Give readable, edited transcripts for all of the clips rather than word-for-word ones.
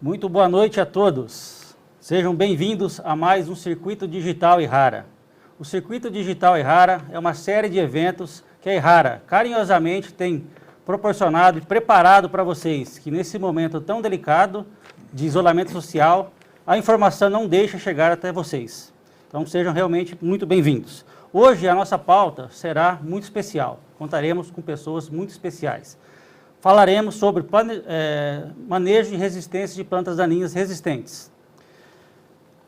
Muito boa noite a todos. Sejam bem-vindos a mais um Circuito Digital Errara. O Circuito Digital Errara é uma série de eventos que a Errara carinhosamente tem proporcionado e preparado para vocês, que nesse momento tão delicado de isolamento social, a informação não deixa chegar até vocês. Então sejam realmente muito bem-vindos. Hoje a nossa pauta será muito especial. Contaremos com pessoas muito especiais. Falaremos sobre manejo e resistência de plantas daninhas resistentes.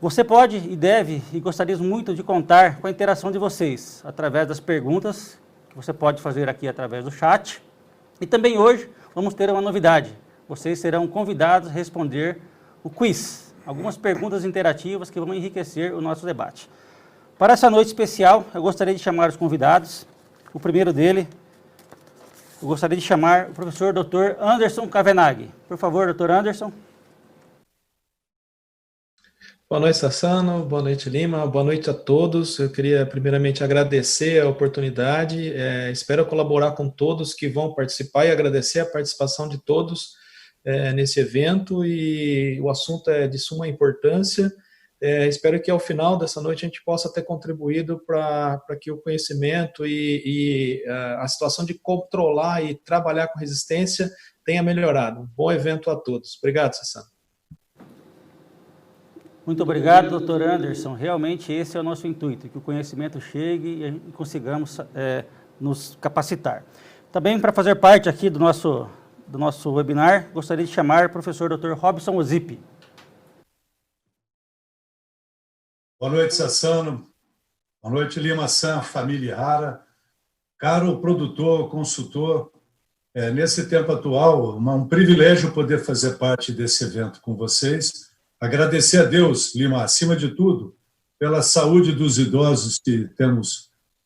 Você pode e deve e gostaria muito de contar com a interação de vocês, através das perguntas que você pode fazer aqui através do chat. E também hoje vamos ter uma novidade. Vocês serão convidados a responder o quiz, algumas perguntas interativas que vão enriquecer o nosso debate. Para essa noite especial, eu gostaria de chamar os convidados. O primeiro dele, eu gostaria de chamar o professor Dr. Anderson Cavenaghi. Por favor, Dr. Anderson. Boa noite, Sassano. Boa noite, Lima. Boa noite a todos. Eu queria primeiramente agradecer a oportunidade. Espero colaborar com todos que vão participar e agradecer a participação de todos nesse evento. E o assunto é de suma importância. Espero que ao final dessa noite a gente possa ter contribuído para que o conhecimento e a situação de controlar e trabalhar com resistência tenha melhorado. Um bom evento a todos. Obrigado, Sassano. Muito obrigado, Dr. Anderson. Realmente esse é o nosso intuito, que o conhecimento chegue e consigamos nos capacitar. Também para fazer parte aqui do nosso webinar, gostaria de chamar o professor Dr. Robson Ozip. Boa noite, Sassano. Boa noite, Lima San, família Errara. Caro produtor, consultor, nesse tempo atual, um privilégio poder fazer parte desse evento com vocês. Agradecer a Deus, Lima, acima de tudo, pela saúde dos idosos que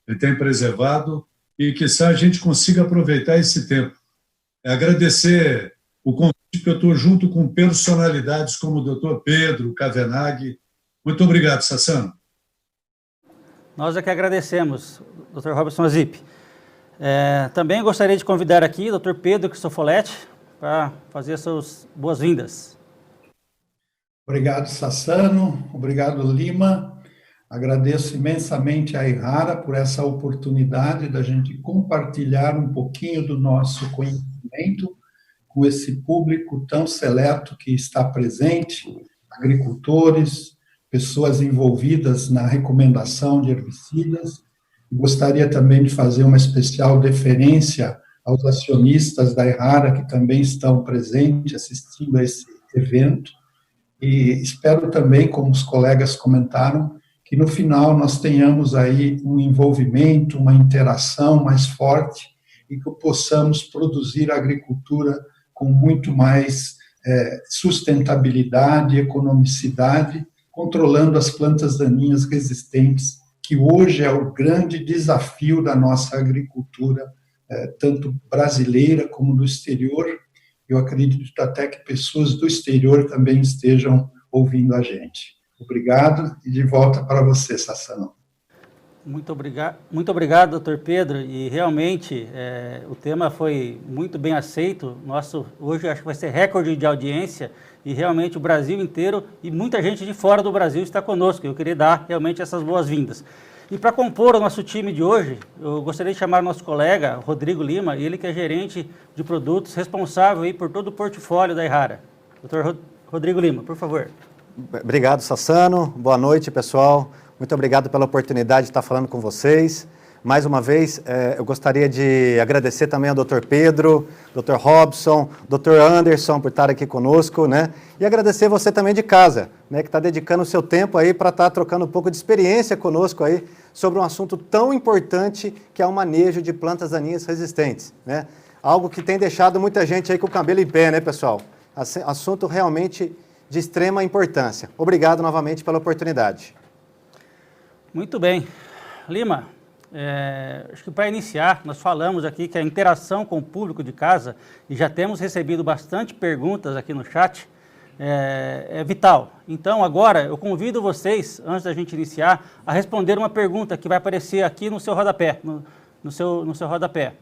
Ele tem preservado e que a gente consiga aproveitar esse tempo. Agradecer o convite que eu estou junto com personalidades como o Dr. Pedro Cavenaghi. Muito obrigado, Sassano. Nós é que agradecemos, Dr. Robson Ozip. Também gostaria de convidar aqui o Dr. Pedro Cristofoletti para fazer suas boas-vindas. Obrigado, Sassano. Obrigado, Lima. Agradeço imensamente a Errara por essa oportunidade da gente compartilhar um pouquinho do nosso conhecimento com esse público tão seleto que está presente, agricultores, pessoas envolvidas na recomendação de herbicidas. Gostaria também de fazer uma especial deferência aos acionistas da Errara que também estão presentes assistindo a esse evento. E espero também, como os colegas comentaram, que no final nós tenhamos aí um envolvimento, uma interação mais forte e que possamos produzir agricultura com muito mais sustentabilidade, economicidade, controlando as plantas daninhas resistentes, que hoje é o grande desafio da nossa agricultura, tanto brasileira como do exterior. Eu acredito até que pessoas do exterior também estejam ouvindo a gente. Obrigado e de volta para você, Sassano. Muito obrigado, Dr. Pedro. E realmente o tema foi muito bem aceito. Hoje acho que vai ser recorde de audiência e realmente o Brasil inteiro e muita gente de fora do Brasil está conosco. Eu queria dar realmente essas boas-vindas. E para compor o nosso time de hoje, eu gostaria de chamar o nosso colega, Rodrigo Lima, ele que é gerente de produtos, responsável aí por todo o portfólio da Errara. Dr. Rodrigo Lima, por favor. Obrigado, Sassano. Boa noite, pessoal. Muito obrigado pela oportunidade de estar falando com vocês. Mais uma vez, eu gostaria de agradecer também ao Dr. Pedro, Dr. Robson, Dr. Anderson por estar aqui conosco, né? E agradecer você também de casa, né, que está dedicando o seu tempo aí para estar trocando um pouco de experiência conosco aí sobre um assunto tão importante que é o manejo de plantas daninhas resistentes, né? Algo que tem deixado muita gente aí com o cabelo em pé, né, pessoal? Assunto realmente de extrema importância. Obrigado novamente pela oportunidade. Muito bem. Lima, acho que para iniciar, nós falamos aqui que a interação com o público de casa, e já temos recebido bastante perguntas aqui no chat, é vital. Então, agora, eu convido vocês, antes da gente iniciar, a responder uma pergunta que vai aparecer aqui no seu rodapé, no seu rodapé,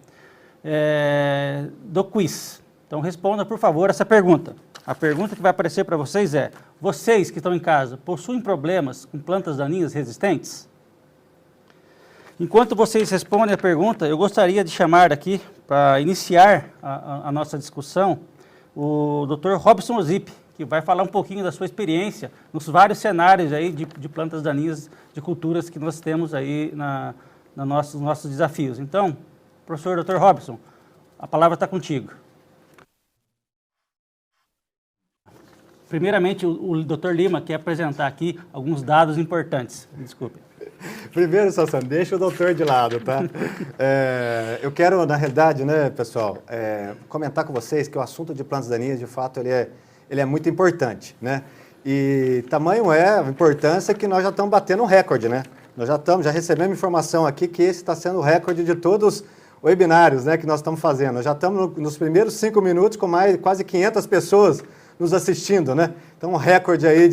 do quiz. Então, responda, por favor, essa pergunta. A pergunta que vai aparecer para vocês é: vocês que estão em casa possuem problemas com plantas daninhas resistentes? Enquanto vocês respondem a pergunta, eu gostaria de chamar aqui, para iniciar a nossa discussão, o Dr. Robson Ozip, que vai falar um pouquinho da sua experiência nos vários cenários aí de plantas daninhas, de culturas que nós temos aí nos nossos desafios. Então, professor Dr. Robson, a palavra está contigo. Primeiramente, o Dr. Lima quer apresentar aqui alguns dados importantes. Desculpe. Primeiro, Sassano, deixa o doutor de lado, tá? Eu quero, na realidade, né, pessoal, comentar com vocês que o assunto de plantas daninhas, de fato, ele é muito importante, né? E tamanho é a importância que nós já estamos batendo um recorde, né? Nós já recebemos informação aqui que esse está sendo o recorde de todos os webinários, né, que nós estamos fazendo. Nós já estamos nos primeiros 5 minutos com quase 500 pessoas nos assistindo, né? Então, um recorde aí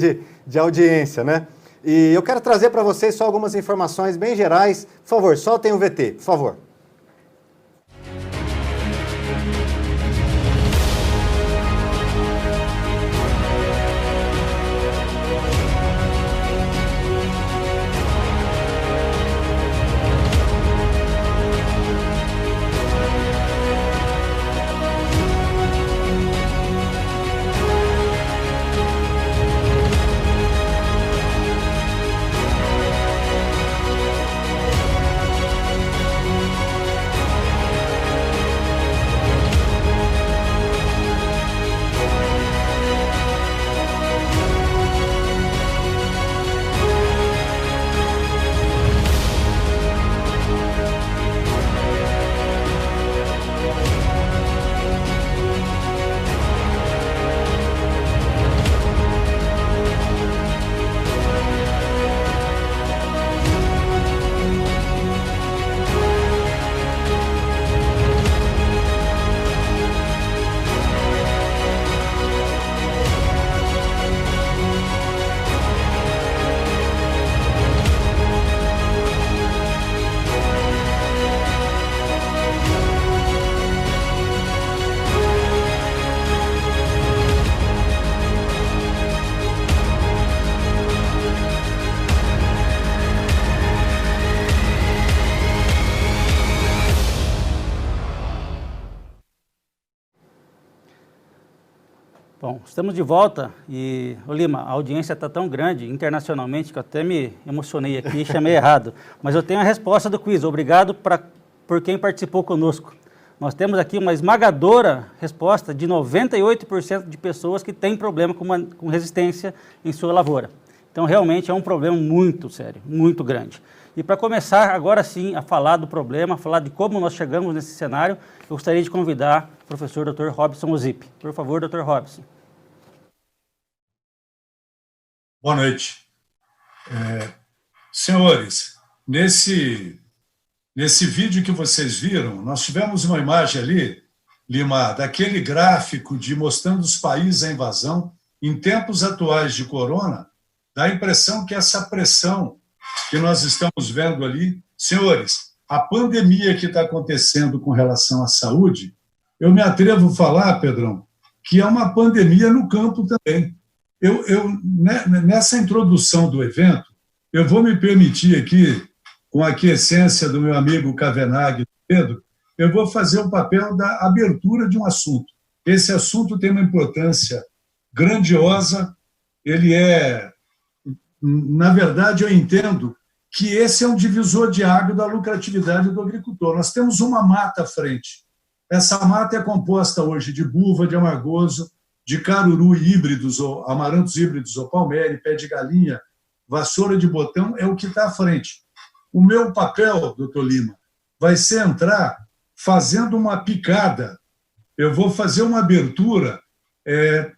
de audiência, né? E eu quero trazer para vocês só algumas informações bem gerais. Por favor, soltem o VT, por favor. Bom, estamos de volta e, Lima, a audiência está tão grande internacionalmente que eu até me emocionei aqui e chamei errado. Mas eu tenho a resposta do quiz. Obrigado por quem participou conosco. Nós temos aqui uma esmagadora resposta de 98% de pessoas que têm problema com resistência em sua lavoura. Então, realmente é um problema muito sério, muito grande. E para começar agora sim a falar do problema, a falar de como nós chegamos nesse cenário, eu gostaria de convidar o professor Dr. Robson Ozip. Por favor, Dr. Robson. Boa noite. Senhores, nesse vídeo que vocês viram, nós tivemos uma imagem ali, Lima, daquele gráfico mostrando os países em invasão. Em tempos atuais de corona, dá a impressão que essa pressão que nós estamos vendo ali, senhores, a pandemia que está acontecendo com relação à saúde, eu me atrevo a falar, Pedrão, que é uma pandemia no campo também. Nessa introdução do evento, eu vou me permitir aqui, com a aquiescência do meu amigo Cavenaghi, Pedro, eu vou fazer o papel da abertura de um assunto. Esse assunto tem uma importância grandiosa, na verdade, eu entendo que esse é um divisor de água da lucratividade do agricultor. Nós temos uma mata à frente. Essa mata é composta hoje de buva, de amargoso, de caruru híbridos, ou amarantos híbridos, ou palméria, pé de galinha, vassoura de botão, é o que está à frente. O meu papel, doutor Lima, vai ser entrar fazendo uma picada. Eu vou fazer uma abertura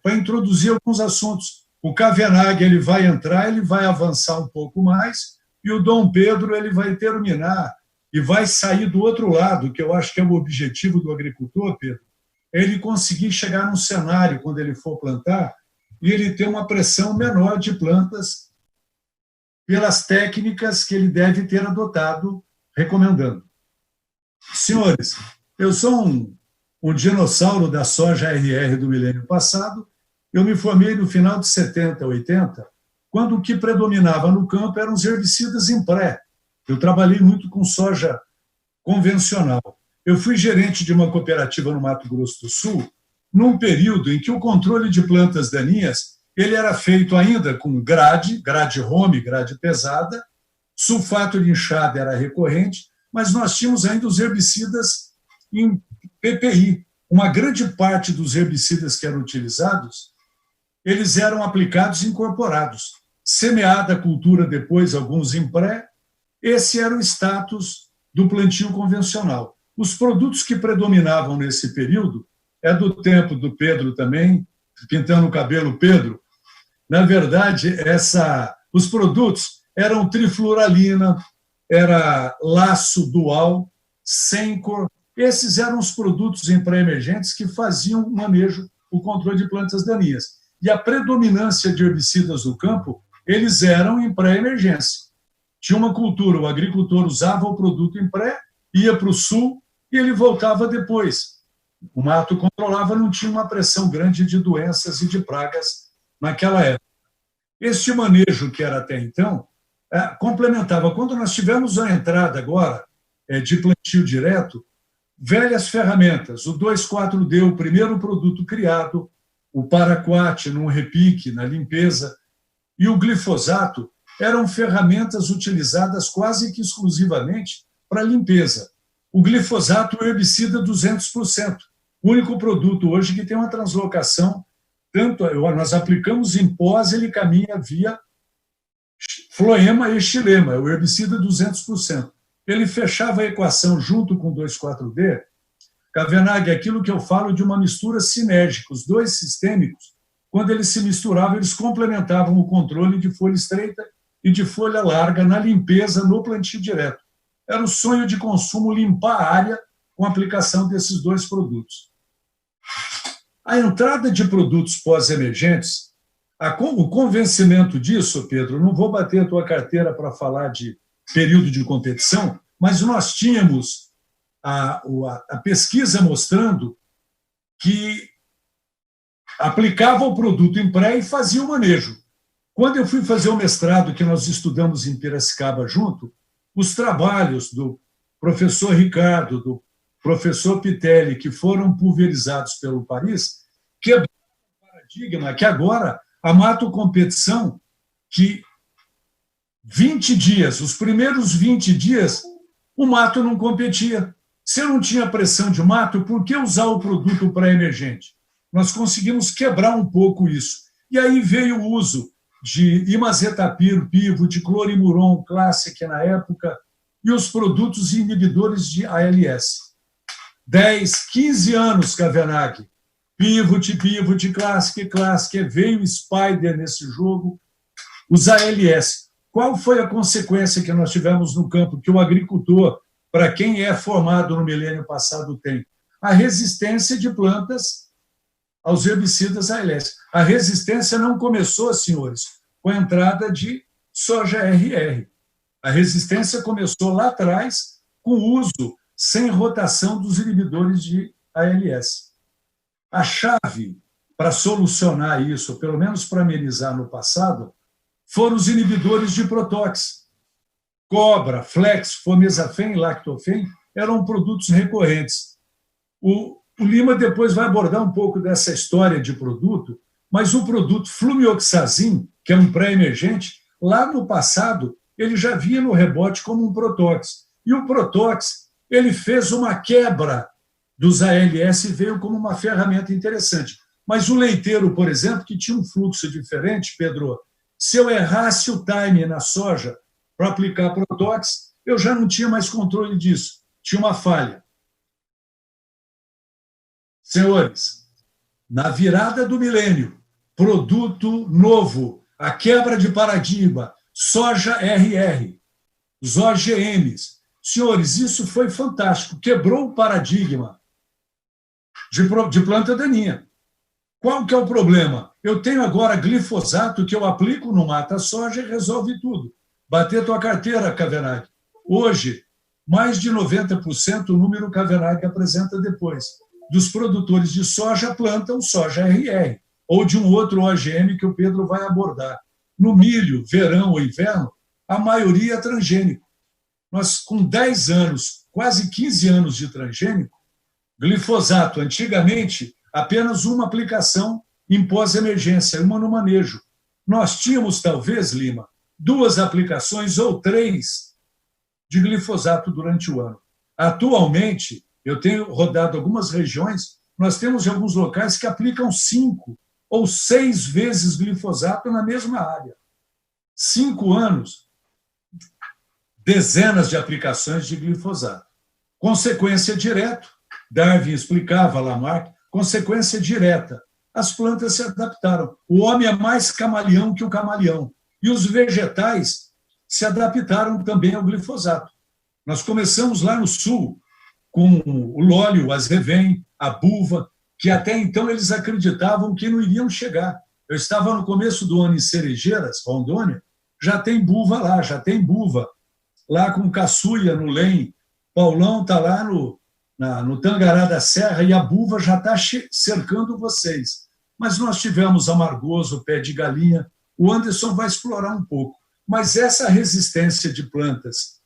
para introduzir alguns assuntos. O Cavenaghi, ele vai entrar, ele vai avançar um pouco mais, e o Dom Pedro, ele vai terminar e vai sair do outro lado, que eu acho que é o objetivo do agricultor, Pedro, ele conseguir chegar num cenário, quando ele for plantar, e ele ter uma pressão menor de plantas pelas técnicas que ele deve ter adotado, recomendando. Senhores, eu sou um dinossauro da soja RR do milênio passado, Eu me formei no final de 70, 80, quando o que predominava no campo eram os herbicidas em pré. Eu trabalhei muito com soja convencional. Eu fui gerente de uma cooperativa no Mato Grosso do Sul, num período em que o controle de plantas daninhas ele era feito ainda com grade home, grade pesada, sulfato de enxada era recorrente, mas nós tínhamos ainda os herbicidas em PPI. Uma grande parte dos herbicidas que eram utilizados, eles eram aplicados incorporados. Semeada a cultura depois, alguns em pré, esse era o status do plantio convencional. Os produtos que predominavam nesse período, é do tempo do Pedro também, pintando o cabelo Pedro, na verdade, os produtos eram trifluralina, era laço dual, Sencor. Esses eram os produtos em pré-emergentes que faziam o manejo, o controle de plantas daninhas. E a predominância de herbicidas no campo, eles eram em pré-emergência. Tinha uma cultura, o agricultor usava o produto em pré, ia para o sul e ele voltava depois. O mato controlava, não tinha uma pressão grande de doenças e de pragas naquela época. Este manejo que era até então, complementava. Quando nós tivemos a entrada agora de plantio direto, velhas ferramentas, o 2,4-D, o primeiro produto criado, o paraquat num repique, na limpeza, e o glifosato eram ferramentas utilizadas quase que exclusivamente para limpeza. O glifosato é herbicida 200%, o único produto hoje que tem uma translocação, tanto nós aplicamos em pós, ele caminha via floema e xilema, é o herbicida 200%. Ele fechava a equação junto com o 2,4-D, Cavenaghi, aquilo que eu falo de uma mistura sinérgica, os dois sistêmicos, quando eles se misturavam, eles complementavam o controle de folha estreita e de folha larga na limpeza, no plantio direto. Era o sonho de consumo limpar a área com a aplicação desses dois produtos. A entrada de produtos pós-emergentes, o convencimento disso, Pedro, não vou bater a tua carteira para falar de período de competição, mas nós tínhamos a pesquisa mostrando que aplicava o produto em pré e fazia o manejo. Quando eu fui fazer o mestrado, que nós estudamos em Piracicaba junto, os trabalhos do professor Ricardo, do professor Pitelli, que foram pulverizados pelo Paris, quebraram o paradigma que agora a Mato Competição, que 20 dias, os primeiros 20 dias, o mato não competia. Se eu não tinha pressão de mato, por que usar o produto pré-emergente? Nós conseguimos quebrar um pouco isso. E aí veio o uso de imazetapir, pivo, de clorimuron, Classic na época, e os produtos inibidores de ALS. 10, 15 anos, Cavenaghi. Pivot, Classic, veio Spider nesse jogo, os ALS. Qual foi a consequência que nós tivemos no campo, que o agricultor, para quem é formado no milênio passado, tem? A resistência de plantas aos herbicidas ALS. A resistência não começou, senhores, com a entrada de soja RR. A resistência começou lá atrás com o uso sem rotação dos inibidores de ALS. A chave para solucionar isso, pelo menos para amenizar no passado, foram os inibidores de protox. Cobra, Flex, Fomesafen e Lactofen eram produtos recorrentes. O Lima depois vai abordar um pouco dessa história de produto, mas o produto flumioxazin, que é um pré-emergente, lá no passado ele já vinha no rebote como um protox. E o protox ele fez uma quebra dos ALS e veio como uma ferramenta interessante. Mas o leiteiro, por exemplo, que tinha um fluxo diferente, Pedro, se eu errasse o time na soja para aplicar protox, eu já não tinha mais controle disso. Tinha uma falha. Senhores, na virada do milênio, produto novo, a quebra de paradigma, soja RR, os OGMs. Senhores, isso foi fantástico, quebrou o paradigma de planta daninha. Qual que é o problema? Eu tenho agora glifosato que eu aplico no mata-soja e resolve tudo. Bater tua carteira, Cavenaghi. Hoje, mais de 90% o número Cavenaghi apresenta depois. Dos produtores de soja plantam soja RR. ou de um outro OGM que o Pedro vai abordar. No milho, verão ou inverno, a maioria é transgênico. Nós, com 10 anos, quase 15 anos de transgênico, glifosato, antigamente, apenas uma aplicação em pós-emergência, uma no manejo. Nós tínhamos, talvez, Lima, 2 aplicações ou 3 de glifosato durante o ano. Atualmente, eu tenho rodado algumas regiões, nós temos alguns locais que aplicam 5 ou 6 vezes glifosato na mesma área. 5 anos, dezenas de aplicações de glifosato. Consequência direta, Darwin explicava, Lamarck, consequência direta. As plantas se adaptaram. O homem é mais camaleão que o camaleão. E os vegetais se adaptaram também ao glifosato. Nós começamos lá no sul com o lólio, o azevém, a buva, que até então eles acreditavam que não iriam chegar. Eu estava no começo do ano em Cerejeiras, Rondônia, já tem buva lá, já tem buva. Lá com caçuia no Lem, Paulão está lá no Tangará da Serra e a buva já está cercando vocês. Mas nós tivemos amargoso, pé de galinha, o Anderson vai explorar um pouco. Mas essa resistência de plantas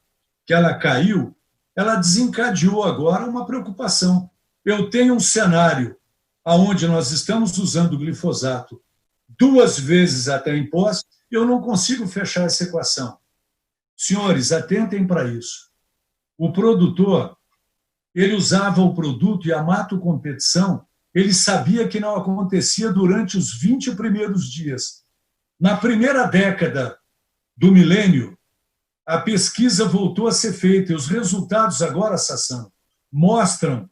que ela caiu, ela desencadeou agora uma preocupação. Eu tenho um cenário onde nós estamos usando glifosato 2 vezes até em posse, eu não consigo fechar essa equação. Senhores, atentem para isso. O produtor, ele usava o produto e a mato competição, ele sabia que não acontecia durante os 20 primeiros dias. Na primeira década do milênio, a pesquisa voltou a ser feita e os resultados agora, Sassano, mostram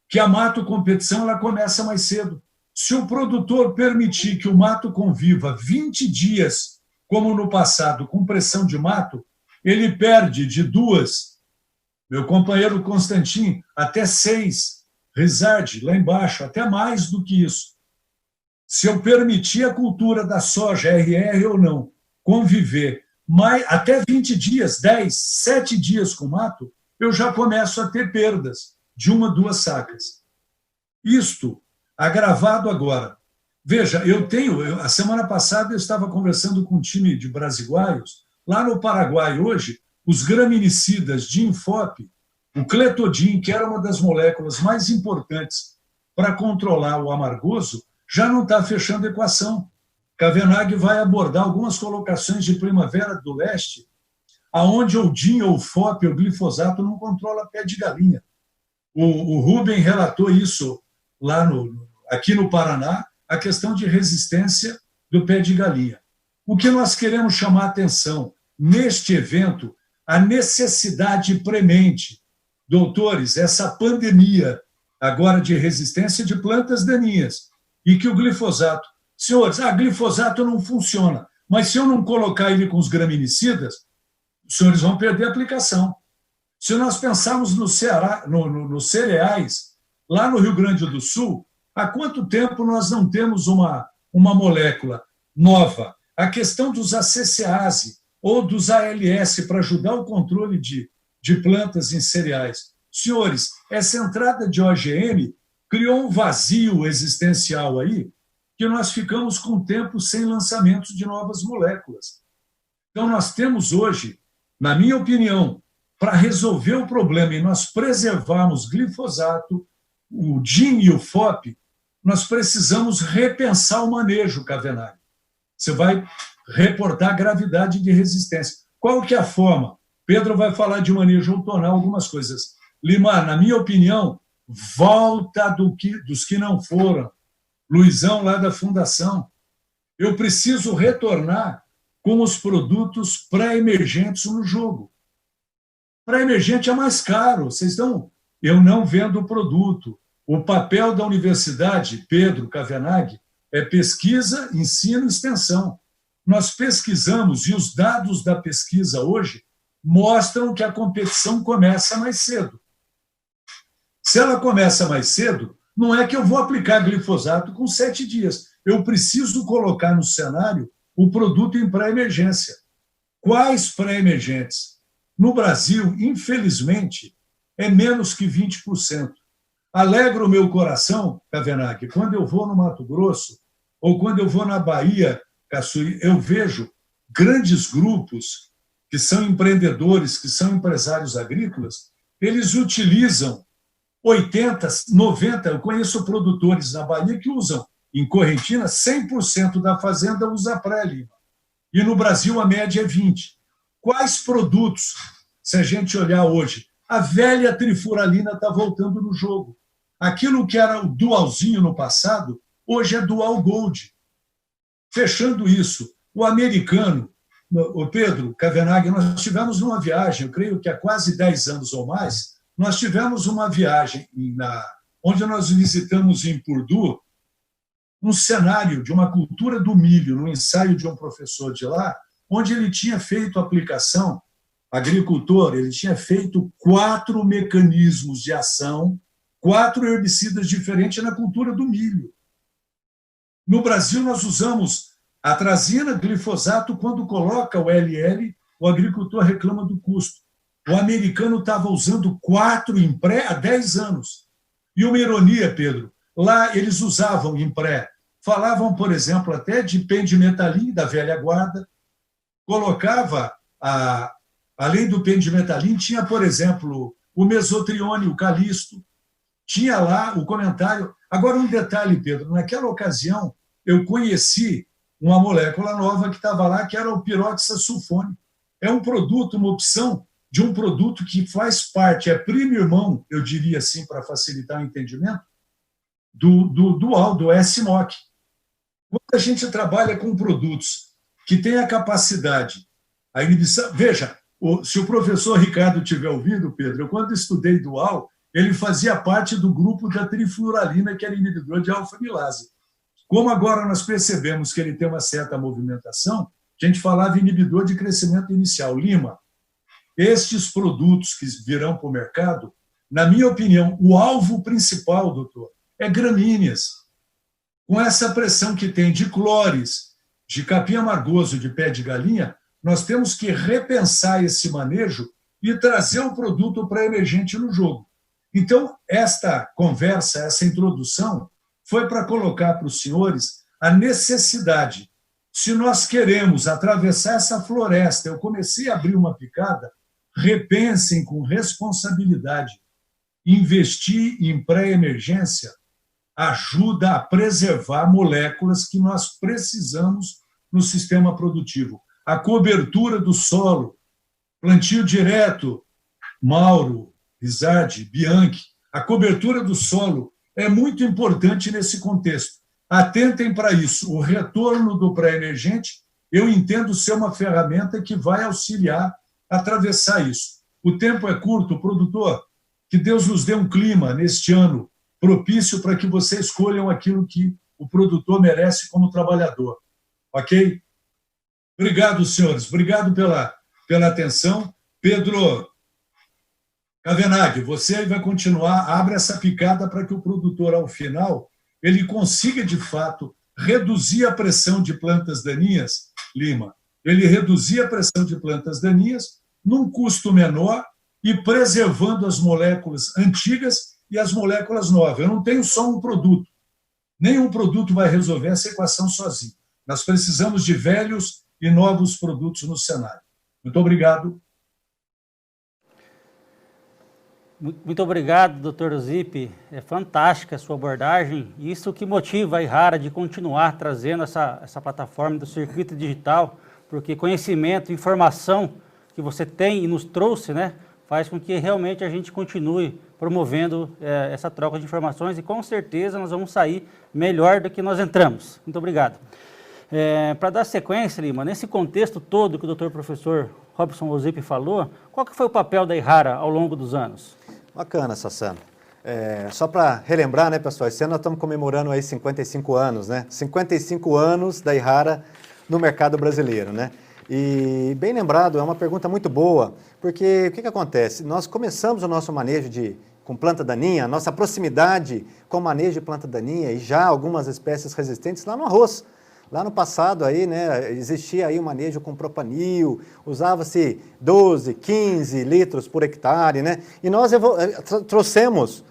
que a mato competição ela começa mais cedo. Se o produtor permitir que o mato conviva 20 dias, como no passado, com pressão de mato, ele perde de 2, meu companheiro Constantin, até 6, Rizardi, lá embaixo, até mais do que isso. Se eu permitir a cultura da soja, RR ou não, conviver até 20 dias, 10, 7 dias com mato, eu já começo a ter perdas de 1, 2 sacas. Isto agravado agora. Veja, a semana passada eu estava conversando com um time de brasiguaios, lá no Paraguai hoje, os graminicidas de Infop, o cletodin, que era uma das moléculas mais importantes para controlar o amargoso, já não está fechando a equação. Cavenaghi vai abordar algumas colocações de Primavera do Leste, aonde o DIN ou o FOP, o glifosato, não controla pé de galinha. O Rubem relatou isso lá aqui no Paraná, a questão de resistência do pé de galinha. O que nós queremos chamar a atenção neste evento, a necessidade premente. Doutores, essa pandemia agora de resistência de plantas daninhas e que o glifosato... Senhores, glifosato não funciona, mas se eu não colocar ele com os graminicidas, os senhores vão perder a aplicação. Se nós pensarmos no Ceará, nos cereais, lá no Rio Grande do Sul, há quanto tempo nós não temos uma molécula nova? A questão dos ACCase ou dos ALS para ajudar o controle de plantas em cereais. Senhores, essa entrada de OGM criou um vazio existencial aí que nós ficamos com tempo sem lançamento de novas moléculas. Então, nós temos hoje, na minha opinião, para resolver o problema e nós preservarmos glifosato, o DIN e o FOP, nós precisamos repensar o manejo, Cavenaghi. Você vai reportar a gravidade de resistência. Qual que é a forma? Pedro vai falar de manejo outonal, algumas coisas. Lima, na minha opinião, volta dos que não foram. Luizão, lá da Fundação. Eu preciso retornar com os produtos pré-emergentes no jogo. Pré-emergente é mais caro. Eu não vendo o produto. O papel da universidade, Pedro Cavenaghi, é pesquisa, ensino e extensão. Nós pesquisamos e os dados da pesquisa hoje mostram que a competição começa mais cedo. Se ela começa mais cedo, não é que eu vou aplicar glifosato com 7 dias. Eu preciso colocar no cenário o produto em pré-emergência. Quais pré-emergentes? No Brasil, infelizmente, é menos que 20%. Alegra o meu coração, Cavenaghi, quando eu vou no Mato Grosso, ou quando eu vou na Bahia, Caçuí, eu vejo grandes grupos que são empreendedores, que são empresários agrícolas, eles utilizam 80, 90, eu conheço produtores na Bahia que usam, em Correntina, 100% da fazenda usa pré-lima. E no Brasil a média é 20%. Quais produtos, se a gente olhar hoje, a velha trifuralina está voltando no jogo. Aquilo que era o dualzinho no passado, hoje é dual gold. Fechando isso, o americano, o Pedro Cavenaghi, nós tivemos numa viagem, eu creio que há quase 10 anos ou mais, nós tivemos uma viagem onde nós visitamos em Purdue um cenário de uma cultura do milho, no ensaio de um professor de lá, onde ele tinha feito aplicação, agricultor, ele tinha feito 4 mecanismos de ação, 4 herbicidas diferentes na cultura do milho. No Brasil, nós usamos atrazina, glifosato, quando coloca o LL, o agricultor reclama do custo. O americano estava usando 4 em pré há 10 anos. E uma ironia, Pedro, lá eles usavam em pré, falavam, por exemplo, até de pendimetalin, da velha guarda, colocava, além do pendimetalin, tinha, por exemplo, o mesotrione, o calisto, tinha lá o comentário. Agora, um detalhe, Pedro, naquela ocasião, eu conheci uma molécula nova que estava lá, que era o piroxasulfone. É um produto, uma opção de um produto que faz parte, é primo irmão, eu diria assim, para facilitar o entendimento, do S-MOC. Quando a gente trabalha com produtos que têm a capacidade, a inibição... Veja, se o professor Ricardo tiver ouvido, Pedro, eu quando estudei dual, ele fazia parte do grupo da trifluoralina, que era inibidor de alfa-amilase. Como agora nós percebemos que ele tem uma certa movimentação, a gente falava inibidor de crescimento inicial. Lima, estes produtos que virão para o mercado, na minha opinião, o alvo principal, doutor, é gramíneas. Com essa pressão que tem de clores, de capim amargoso, de pé de galinha, nós temos que repensar esse manejo e trazer o produto pré-emergente no jogo. Então, esta conversa, essa introdução, foi para colocar para os senhores a necessidade. Se nós queremos atravessar essa floresta, eu comecei a abrir uma picada, repensem com responsabilidade. Investir em pré-emergência ajuda a preservar moléculas que nós precisamos no sistema produtivo. A cobertura do solo, plantio direto, Mauro, Rizardi, Bianchi, a cobertura do solo é muito importante nesse contexto. Atentem para isso. O retorno do pré-emergente, eu entendo ser uma ferramenta que vai auxiliar a atravessar isso. O tempo é curto, produtor, que Deus nos dê um clima neste ano propício para que vocês escolham aquilo que o produtor merece como trabalhador. Ok? Obrigado, senhores. Obrigado pela atenção. Pedro Cavenaghi, você vai continuar, abre essa picada para que o produtor, ao final, ele consiga, de fato, reduzir a pressão de plantas daninhas, Lima. Ele reduzir a pressão de plantas daninhas num custo menor e preservando as moléculas antigas e as moléculas novas. Eu não tenho só um produto. Nenhum produto vai resolver essa equação sozinho. Nós precisamos de velhos e novos produtos no cenário. Muito obrigado. Muito obrigado, doutor Zip. É fantástica a sua abordagem. Isso que motiva a Irrara de continuar trazendo essa plataforma do circuito digital, porque conhecimento, informação que você tem e nos trouxe, né, faz com que realmente a gente continue promovendo essa troca de informações e com certeza nós vamos sair melhor do que nós entramos. Muito obrigado. Para dar sequência, Lima, nesse contexto todo que o doutor professor Robson Zip falou, qual que foi o papel da Irrara ao longo dos anos? Bacana, Sassano. Só para relembrar, né, pessoal, esse ano nós estamos comemorando aí 55 anos, né? 55 anos da Irrara no mercado brasileiro, né? E bem lembrado, é uma pergunta muito boa, porque o que acontece? Nós começamos o nosso manejo com planta daninha, nossa proximidade com o manejo de planta daninha e já algumas espécies resistentes lá no arroz. Lá no passado aí, né, existia aí um manejo com propanil, usava-se 12, 15 litros por hectare, né? E nós trouxemos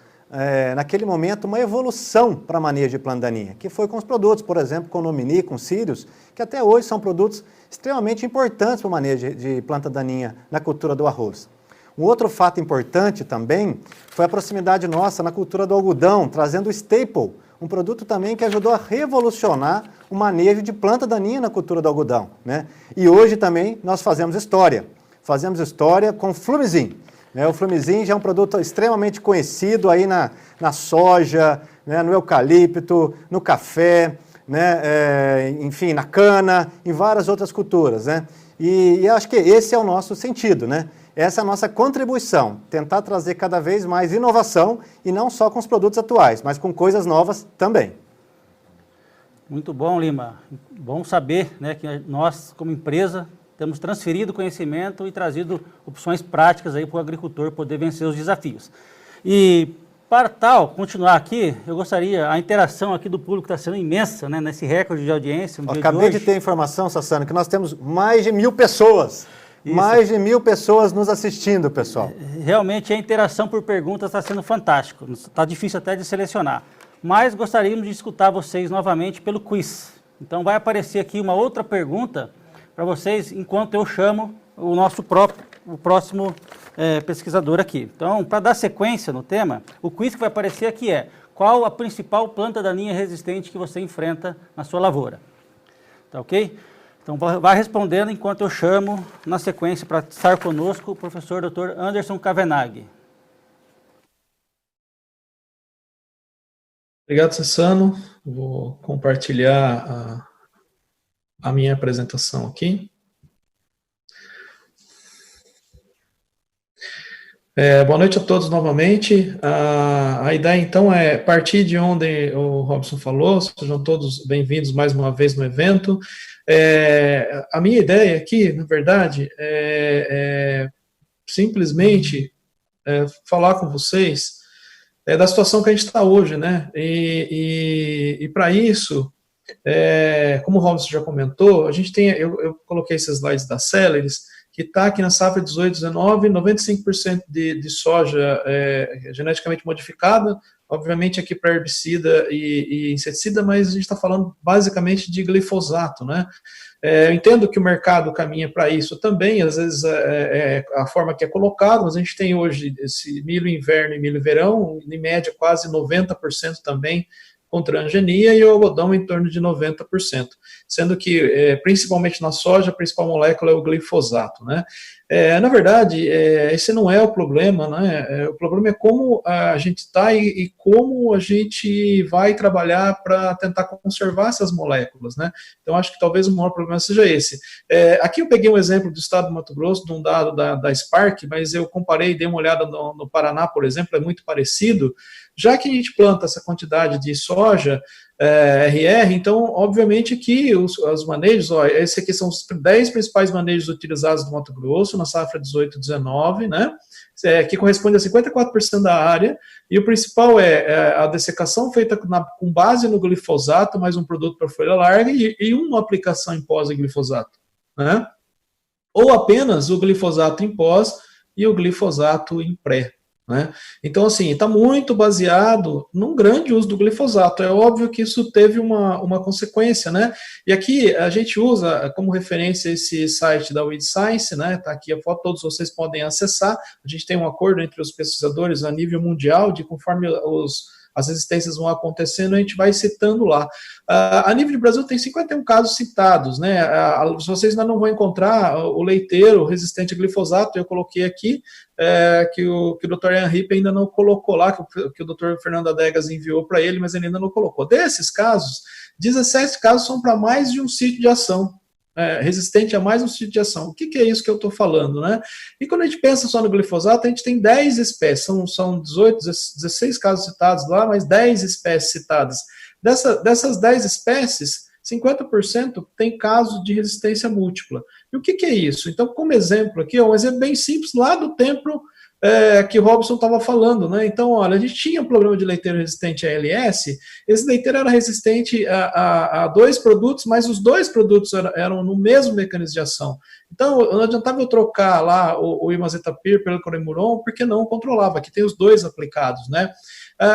naquele momento, uma evolução para manejo de planta daninha, que foi com os produtos, por exemplo, com o Nomini, com o Sirius, que até hoje são produtos extremamente importantes para o manejo de planta daninha na cultura do arroz. Um outro fato importante também foi a proximidade nossa na cultura do algodão, trazendo o Staple, um produto também que ajudou a revolucionar o manejo de planta daninha na cultura do algodão, né? E hoje também nós fazemos história com o Flumizin. O Flumizin já é um produto extremamente conhecido aí na soja, né, no eucalipto, no café, né, enfim, na cana, em várias outras culturas, né? E acho que esse é o nosso sentido, né? Essa é a nossa contribuição, tentar trazer cada vez mais inovação e não só com os produtos atuais, mas com coisas novas também. Muito bom, Lima. Bom saber, né, que nós, como empresa, temos transferido conhecimento e trazido opções práticas aí para o agricultor poder vencer os desafios. E para tal, continuar aqui, eu gostaria, a interação aqui do público está sendo imensa, né, nesse recorde de audiência. Acabei de ter informação, Sassano, que nós temos mais de 1.000 pessoas. Isso. Mais de 1.000 pessoas nos assistindo, pessoal. Realmente a interação por perguntas está sendo fantástico. Está difícil até de selecionar. Mas gostaríamos de escutar vocês novamente pelo quiz. Então vai aparecer aqui uma outra pergunta para vocês, enquanto eu chamo o próximo pesquisador aqui. Então, para dar sequência no tema, o quiz que vai aparecer aqui é: qual a principal planta daninha resistente que você enfrenta na sua lavoura? Tá ok? Então, vai respondendo enquanto eu chamo, na sequência, para estar conosco, o professor Dr. Anderson Cavenaghi. Obrigado, Sassano. Vou compartilhar a minha apresentação aqui. Boa noite a todos novamente. A ideia, então, é partir de onde o Robson falou. Sejam todos bem-vindos mais uma vez no evento. A minha ideia aqui, na verdade, é simplesmente falar com vocês da situação que a gente está hoje, né? E para isso, como o Robson já comentou, a gente tem, eu coloquei esses slides da Celeris, que está aqui na safra 18-19, 95% de soja geneticamente modificada, obviamente aqui para herbicida e inseticida, mas a gente está falando basicamente de glifosato, né? Eu entendo que o mercado caminha para isso também, às vezes a forma que é colocado, mas a gente tem hoje esse milho inverno e milho verão, em média quase 90% também com transgenia, e o algodão em torno de 90%, sendo que, principalmente na soja, a principal molécula é o glifosato, né? Na verdade, esse não é o problema, né? O problema é como a gente está e como a gente vai trabalhar para tentar conservar essas moléculas, né? Então, acho que talvez o maior problema seja esse. Aqui eu peguei um exemplo do estado do Mato Grosso, de um dado da Spark, mas eu comparei, dei uma olhada no Paraná, por exemplo, é muito parecido. Já que a gente planta essa quantidade de soja, RR, então, obviamente que os manejos, esses aqui são os 10 principais manejos utilizados no Mato Grosso, na safra 18-19, né, que corresponde a 54% da área, e o principal é a dessecação feita com base no glifosato, mais um produto para folha larga, e uma aplicação em pós de glifosato, né, ou apenas o glifosato em pós e o glifosato em pré. Né? Então, assim, está muito baseado num grande uso do glifosato. É óbvio que isso teve uma consequência, né? E aqui a gente usa como referência esse site da Weed Science, né? Está aqui a foto, todos vocês podem acessar. A gente tem um acordo entre os pesquisadores a nível mundial, de conforme as resistências vão acontecendo, a gente vai citando lá. A nível de Brasil tem 51 casos citados, né? Vocês ainda não vão encontrar o leiteiro resistente a glifosato, eu coloquei aqui, que o Dr. Ian Rippe ainda não colocou lá, que o Dr. Fernando Adegas enviou para ele, mas ele ainda não colocou. Desses casos, 17 casos são para mais de um sítio de ação. Resistente a mais um sítio de ação. O que é isso que eu estou falando, né? E quando a gente pensa só no glifosato, a gente tem 10 espécies, são 16 casos citados lá, mas 10 espécies citadas. Dessas 10 espécies, 50% tem caso de resistência múltipla. E o que é isso? Então, como exemplo aqui, um exemplo bem simples, lá do tempo que o Robson estava falando, né? Então, olha, a gente tinha um problema de leiteiro resistente a ALS, esse leiteiro era resistente a 2 produtos, mas os 2 produtos eram no mesmo mecanismo de ação. Então, não adiantava eu trocar lá o Imazetapir pelo Corimuron, porque não controlava, aqui tem os 2 aplicados, né?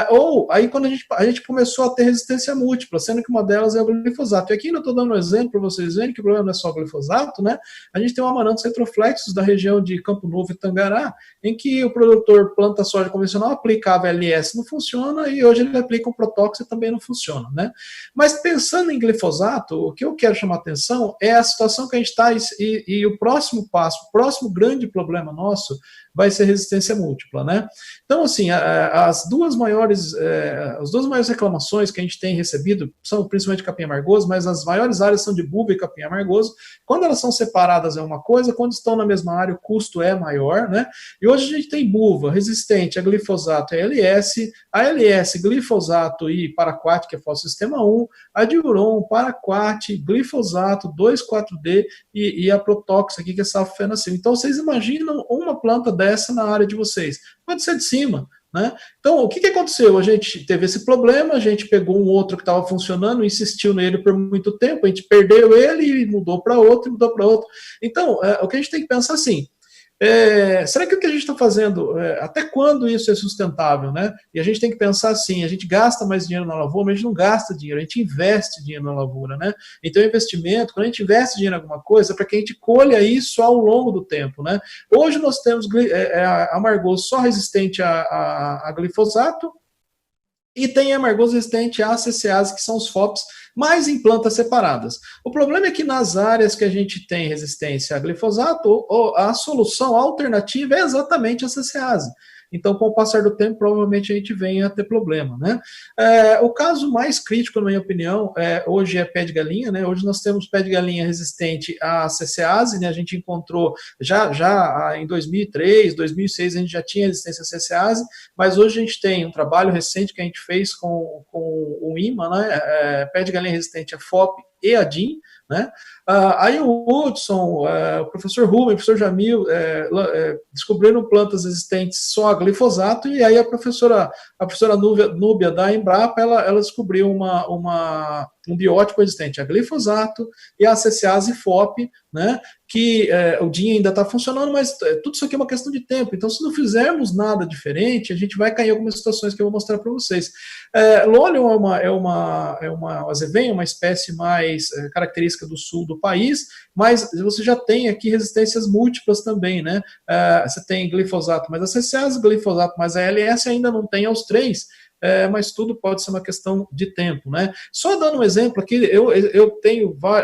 Ou aí quando a gente começou a ter resistência múltipla, sendo que uma delas é o glifosato. E aqui eu estou dando um exemplo para vocês verem que o problema não é só o glifosato, né? A gente tem o Amaranthus retroflexus da região de Campo Novo e Tangará, em que o produtor planta soja convencional, aplicava LS, não funciona, e hoje ele aplica um Protox e também não funciona, né? Mas pensando em glifosato, o que eu quero chamar a atenção é a situação que a gente está e o próximo passo, o próximo grande problema nosso vai ser resistência múltipla, né? Então, assim, as duas maiores reclamações que a gente tem recebido são principalmente capim amargoso, mas as maiores áreas são de buva e capim amargoso. Quando elas são separadas é uma coisa, quando estão na mesma área o custo é maior, né? E hoje a gente tem buva resistente a glifosato e ALS, glifosato e paraquat, que é fosfosistema 1, a diuron, paraquat, glifosato, 2,4-D e a Protox aqui, que é sulfenacil. Então, vocês imaginam uma planta dessa na área de vocês? Pode ser de cima, né? Então, o que aconteceu? A gente teve esse problema, a gente pegou um outro que estava funcionando, insistiu nele por muito tempo, a gente perdeu ele e mudou para outro, Então, o que a gente tem que pensar assim, será que o que a gente está fazendo, até quando isso é sustentável, né? E a gente tem que pensar assim, a gente gasta mais dinheiro na lavoura, mas a gente não gasta dinheiro, a gente investe dinheiro na lavoura, né? Então, investimento, quando a gente investe dinheiro em alguma coisa, é para que a gente colha isso ao longo do tempo, né? Hoje nós temos amargoso só resistente a glifosato, e tem amargoso resistente a CCase, que são os FOPs, mas em plantas separadas. O problema é que nas áreas que a gente tem resistência a glifosato, a solução alternativa é exatamente a CCase. Então, com o passar do tempo, provavelmente a gente venha a ter problema, né? O caso mais crítico, na minha opinião, hoje é pé de galinha, né? Hoje nós temos pé de galinha resistente à CCase, né? A gente encontrou já em 2003, 2006, a gente já tinha resistência à CCase, mas hoje a gente tem um trabalho recente que a gente fez com o IMA, né? Pé de galinha resistente a FOP e a DIN, né? Aí o Hudson, o professor Rubem, o professor Jamil descobriram plantas resistentes só a glifosato, e aí a professora Núbia da Embrapa, ela descobriu um biótipo resistente a glifosato e a CCase FOP, né? Que o DIN ainda está funcionando, mas tudo isso aqui é uma questão de tempo. Então, se não fizermos nada diferente, a gente vai cair em algumas situações que eu vou mostrar para vocês. Lolium é uma azevém, uma espécie mais característica do sul do país, mas você já tem aqui resistências múltiplas também, né? Você tem glifosato, mas a CCase, glifosato, mas a ALS ainda não tem aos 3. Mas tudo pode ser uma questão de tempo, né? Só dando um exemplo aqui,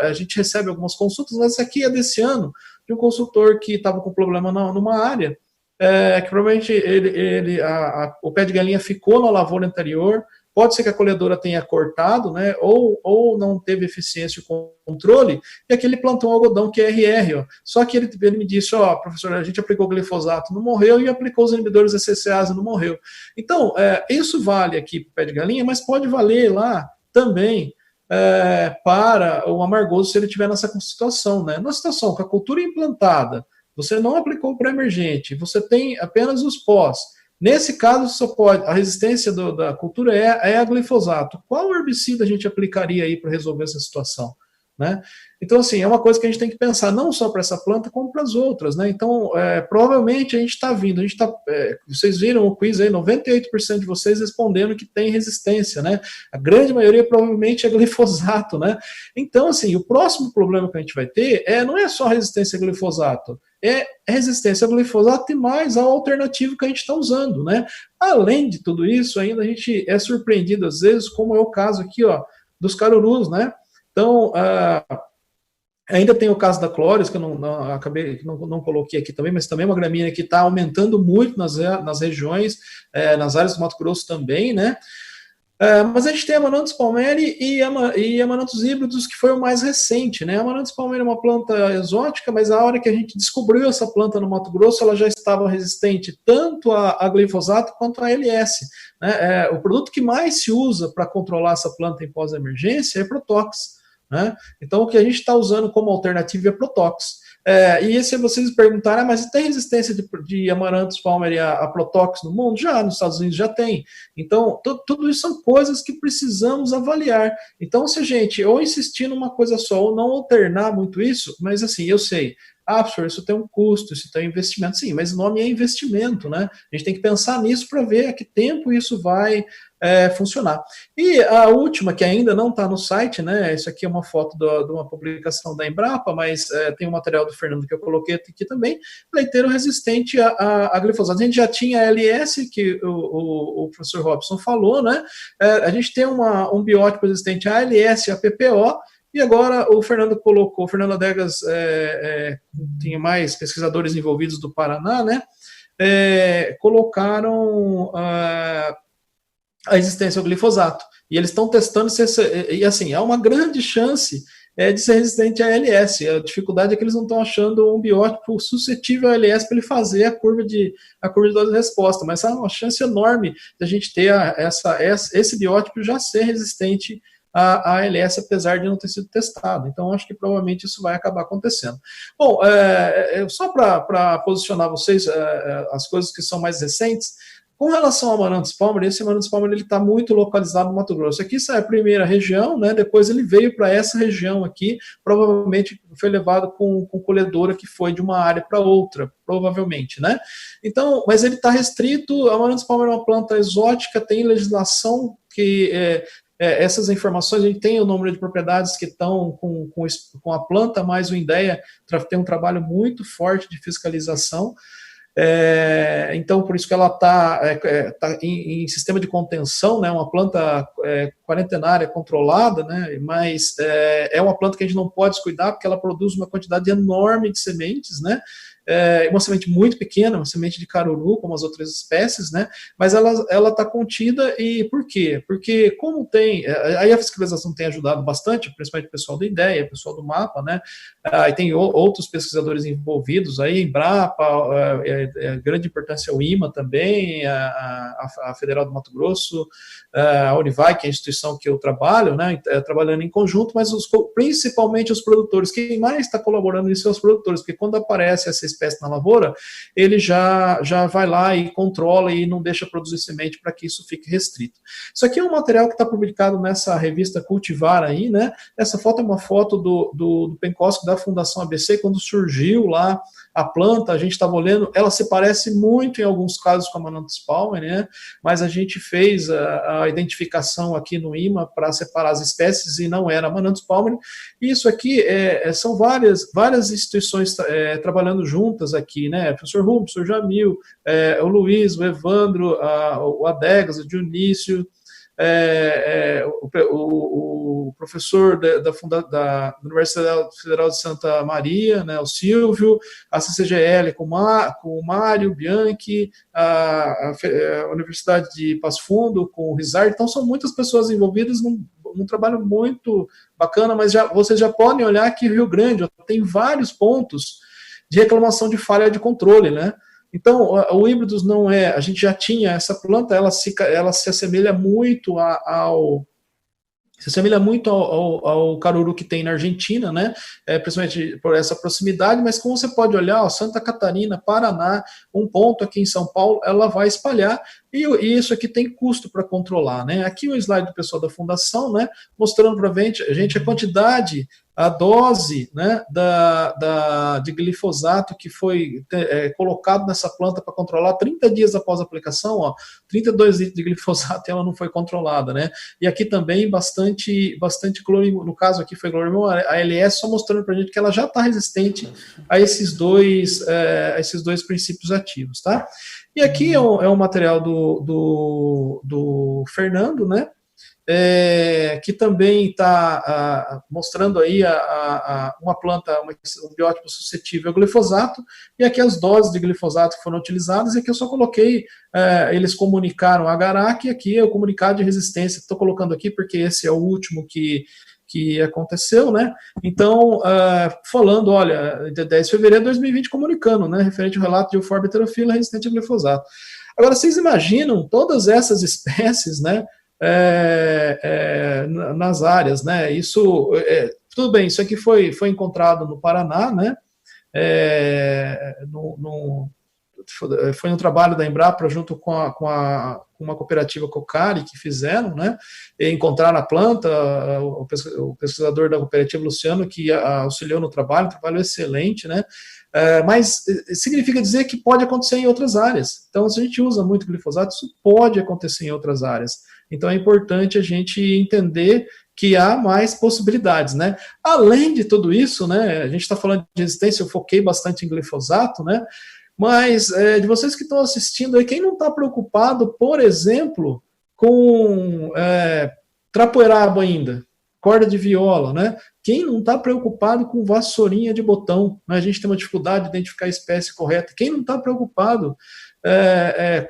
a gente recebe algumas consultas, mas essa aqui é desse ano, de um consultor que estava com problema numa área, que provavelmente o pé de galinha ficou na lavoura anterior, pode ser que a colhedora tenha cortado, né, ou não teve eficiência e controle, e aquele plantou um algodão que é RR, ó. Só que ele me disse, professor, a gente aplicou glifosato, não morreu, e aplicou os inibidores da CCase, não morreu. Então, isso vale aqui para o pé de galinha, mas pode valer lá também para o amargoso se ele estiver nessa situação, né? Na situação com a cultura implantada, você não aplicou o pré-emergente, você tem apenas os pós. Nesse caso, a resistência da cultura é a glifosato. Qual herbicida a gente aplicaria aí para resolver essa situação, né? Então, assim, é uma coisa que a gente tem que pensar, não só para essa planta, como para as outras, né? Então, provavelmente a gente está vindo, vocês viram o quiz aí, 98% de vocês respondendo que tem resistência, né? A grande maioria provavelmente é glifosato, né? Então, assim, o próximo problema que a gente vai ter não é só resistência a glifosato, é resistência ao glifosato e mais ao alternativo que a gente está usando, né? Além de tudo isso, ainda a gente é surpreendido às vezes, como é o caso aqui, ó, dos carurus, né? Então, ainda tem o caso da Clóris, que eu não coloquei aqui também, mas também é uma gramínea que está aumentando muito nas regiões, nas áreas do Mato Grosso também, né? Mas a gente tem Amaranthus palmeri e Amaranthus híbridos, que foi o mais recente, né? Amaranthus palmeri é uma planta exótica, mas a hora que a gente descobriu essa planta no Mato Grosso, ela já estava resistente tanto a glifosato quanto a ALS, né? O produto que mais se usa para controlar essa planta em pós-emergência é Protox, né? Então, o que a gente está usando como alternativa é Protox. E se vocês perguntarem, mas tem resistência de Amaranthus palmeri a Protox no mundo? Já, nos Estados Unidos já tem. Então, tudo isso são coisas que precisamos avaliar. Então, se a gente ou insistir numa coisa só, ou não alternar muito isso, mas assim, eu sei, professor, isso tem um custo, isso tem um investimento, sim, mas o nome é investimento, né? A gente tem que pensar nisso para ver a que tempo isso vai funcionar. E a última, que ainda não está no site, né? Isso aqui é uma foto de uma publicação da Embrapa, mas tem um material do Fernando que eu coloquei aqui também, leiteiro resistente a glifosato. A gente já tinha a LS, que o professor Robson falou, né? A gente tem um biótipo resistente a ALS e a PPO, e agora o Fernando colocou, o Fernando Adegas tinha mais pesquisadores envolvidos do Paraná, né? Colocaram a resistência ao glifosato. E eles estão testando e assim, há uma grande chance de ser resistente a ALS. A dificuldade é que eles não estão achando um biótipo suscetível a ALS para ele fazer a curva de dose-resposta, mas há uma chance enorme de a gente ter esse biótipo já ser resistente a ALS, apesar de não ter sido testado. Então, acho que provavelmente isso vai acabar acontecendo. Bom, só para posicionar vocês as coisas que são mais recentes, com relação ao Amaranthus palmeri, esse Amaranthus palmeri está muito localizado no Mato Grosso. Aqui é a primeira região, né? Depois ele veio para essa região aqui, provavelmente foi levado com colhedora que foi de uma área para outra, provavelmente, né? Então, mas ele está restrito. A Amaranthus palmeri é uma planta exótica, tem legislação que essas informações, a gente tem o número de propriedades que estão com a planta, mas o INDEA tem um trabalho muito forte de fiscalização. Então, por isso que ela está em sistema de contenção, né, uma planta quarentenária controlada, né, mas é uma planta que a gente não pode descuidar, porque ela produz uma quantidade enorme de sementes, né, uma semente muito pequena, uma semente de caruru, como as outras espécies, né, mas ela está contida. E por quê? Porque como tem, aí a fiscalização tem ajudado bastante, principalmente o pessoal do INDEA, o pessoal do MAPA, né, e tem outros pesquisadores envolvidos aí, Embrapa, grande importância o IMA também, a Federal do Mato Grosso, a Univac, que é a instituição que eu trabalho, né, trabalhando em conjunto, mas principalmente os produtores. Quem mais está colaborando nisso são os produtores, porque quando aparece essa espécie na lavoura, ele já vai lá e controla e não deixa produzir semente para que isso fique restrito. Isso aqui é um material que está publicado nessa revista Cultivar aí, né? Essa foto é uma foto do Pencosco da Fundação ABC, quando surgiu lá a planta, a gente estava olhando, ela se parece muito em alguns casos com a Amaranthus palmeri, né? Mas a gente fez a identificação aqui no IMA para separar as espécies e não era Amaranthus palmeri. E isso aqui são várias instituições trabalhando juntas aqui, né? O professor Rubens, o professor Jamil, o Luiz, o Evandro, o Adegas, o Dionísio, o professor da Universidade Federal de Santa Maria, né, o Silvio, a CCGL com o Mário Bianchi, a Universidade de Passo Fundo com o Rizard. Então são muitas pessoas envolvidas num trabalho muito bacana, mas vocês já podem olhar que Rio Grande tem vários pontos de reclamação de falha de controle, né? Então, o híbridos não a gente já tinha essa planta, ela se assemelha muito ao caruru que tem na Argentina, né? Principalmente por essa proximidade, mas como você pode olhar, Santa Catarina, Paraná, um ponto aqui em São Paulo, ela vai espalhar, e isso aqui tem custo para controlar, né? Aqui o slide do pessoal da Fundação, né? Mostrando para a gente a quantidade, a dose, né, de glifosato que foi colocado nessa planta para controlar 30 dias após a aplicação, 32 litros de glifosato, ela não foi controlada, né? E aqui também bastante clorimbo, no caso aqui foi clorimbo, a LS só mostrando para a gente que ela já está resistente a esses dois princípios ativos, tá? E aqui é um material do Fernando, né? Que também está mostrando aí uma planta, um biótipo suscetível ao glifosato, e aqui as doses de glifosato que foram utilizadas, e aqui eu só coloquei, eles comunicaram a Agarac, e aqui é o comunicado de resistência, estou colocando aqui porque esse é o último que aconteceu, né? Então, falando, olha, de 10 de fevereiro de 2020, comunicando, né, referente ao relato de Euphorbia heterofila resistente a glifosato. Agora, vocês imaginam todas essas espécies, né, nas áreas, né? Isso, tudo bem, isso aqui foi encontrado no Paraná, né? foi um trabalho da Embrapa junto com uma cooperativa Cocari que fizeram, né? E encontraram a planta, o pesquisador da cooperativa Luciano que auxiliou no trabalho, um trabalho excelente, né? Mas significa dizer que pode acontecer em outras áreas. Então, se a gente usa muito glifosato, isso pode acontecer em outras áreas. Então, é importante a gente entender que há mais possibilidades, né? Além de tudo isso, né? A gente está falando de resistência, eu foquei bastante em glifosato, né? Mas de vocês que estão assistindo aí, quem não está preocupado, por exemplo, com trapoeraba ainda, corda de viola, né? Quem não está preocupado com vassourinha de botão, né? A gente tem uma dificuldade de identificar a espécie correta. Quem não está preocupado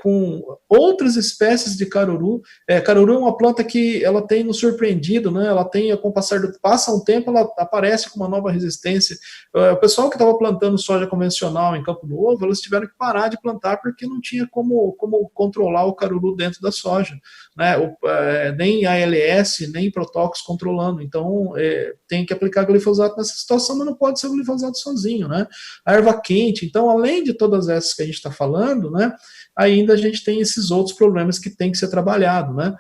com outras espécies de caruru. Caruru é uma planta que ela tem nos surpreendido, né? Ela tem, com o passar do passa um tempo, ela aparece com uma nova resistência. O pessoal que estava plantando soja convencional em Campo Novo, eles tiveram que parar de plantar porque não tinha como controlar o caruru dentro da soja, né? Nem ALS, nem Protox controlando. Então, tem que aplicar glifosato nessa situação, mas não pode ser o glifosato sozinho, né? A erva quente. Então, além de todas essas que a gente está falando, né? Ainda a gente tem esses outros problemas que tem que ser trabalhado, né?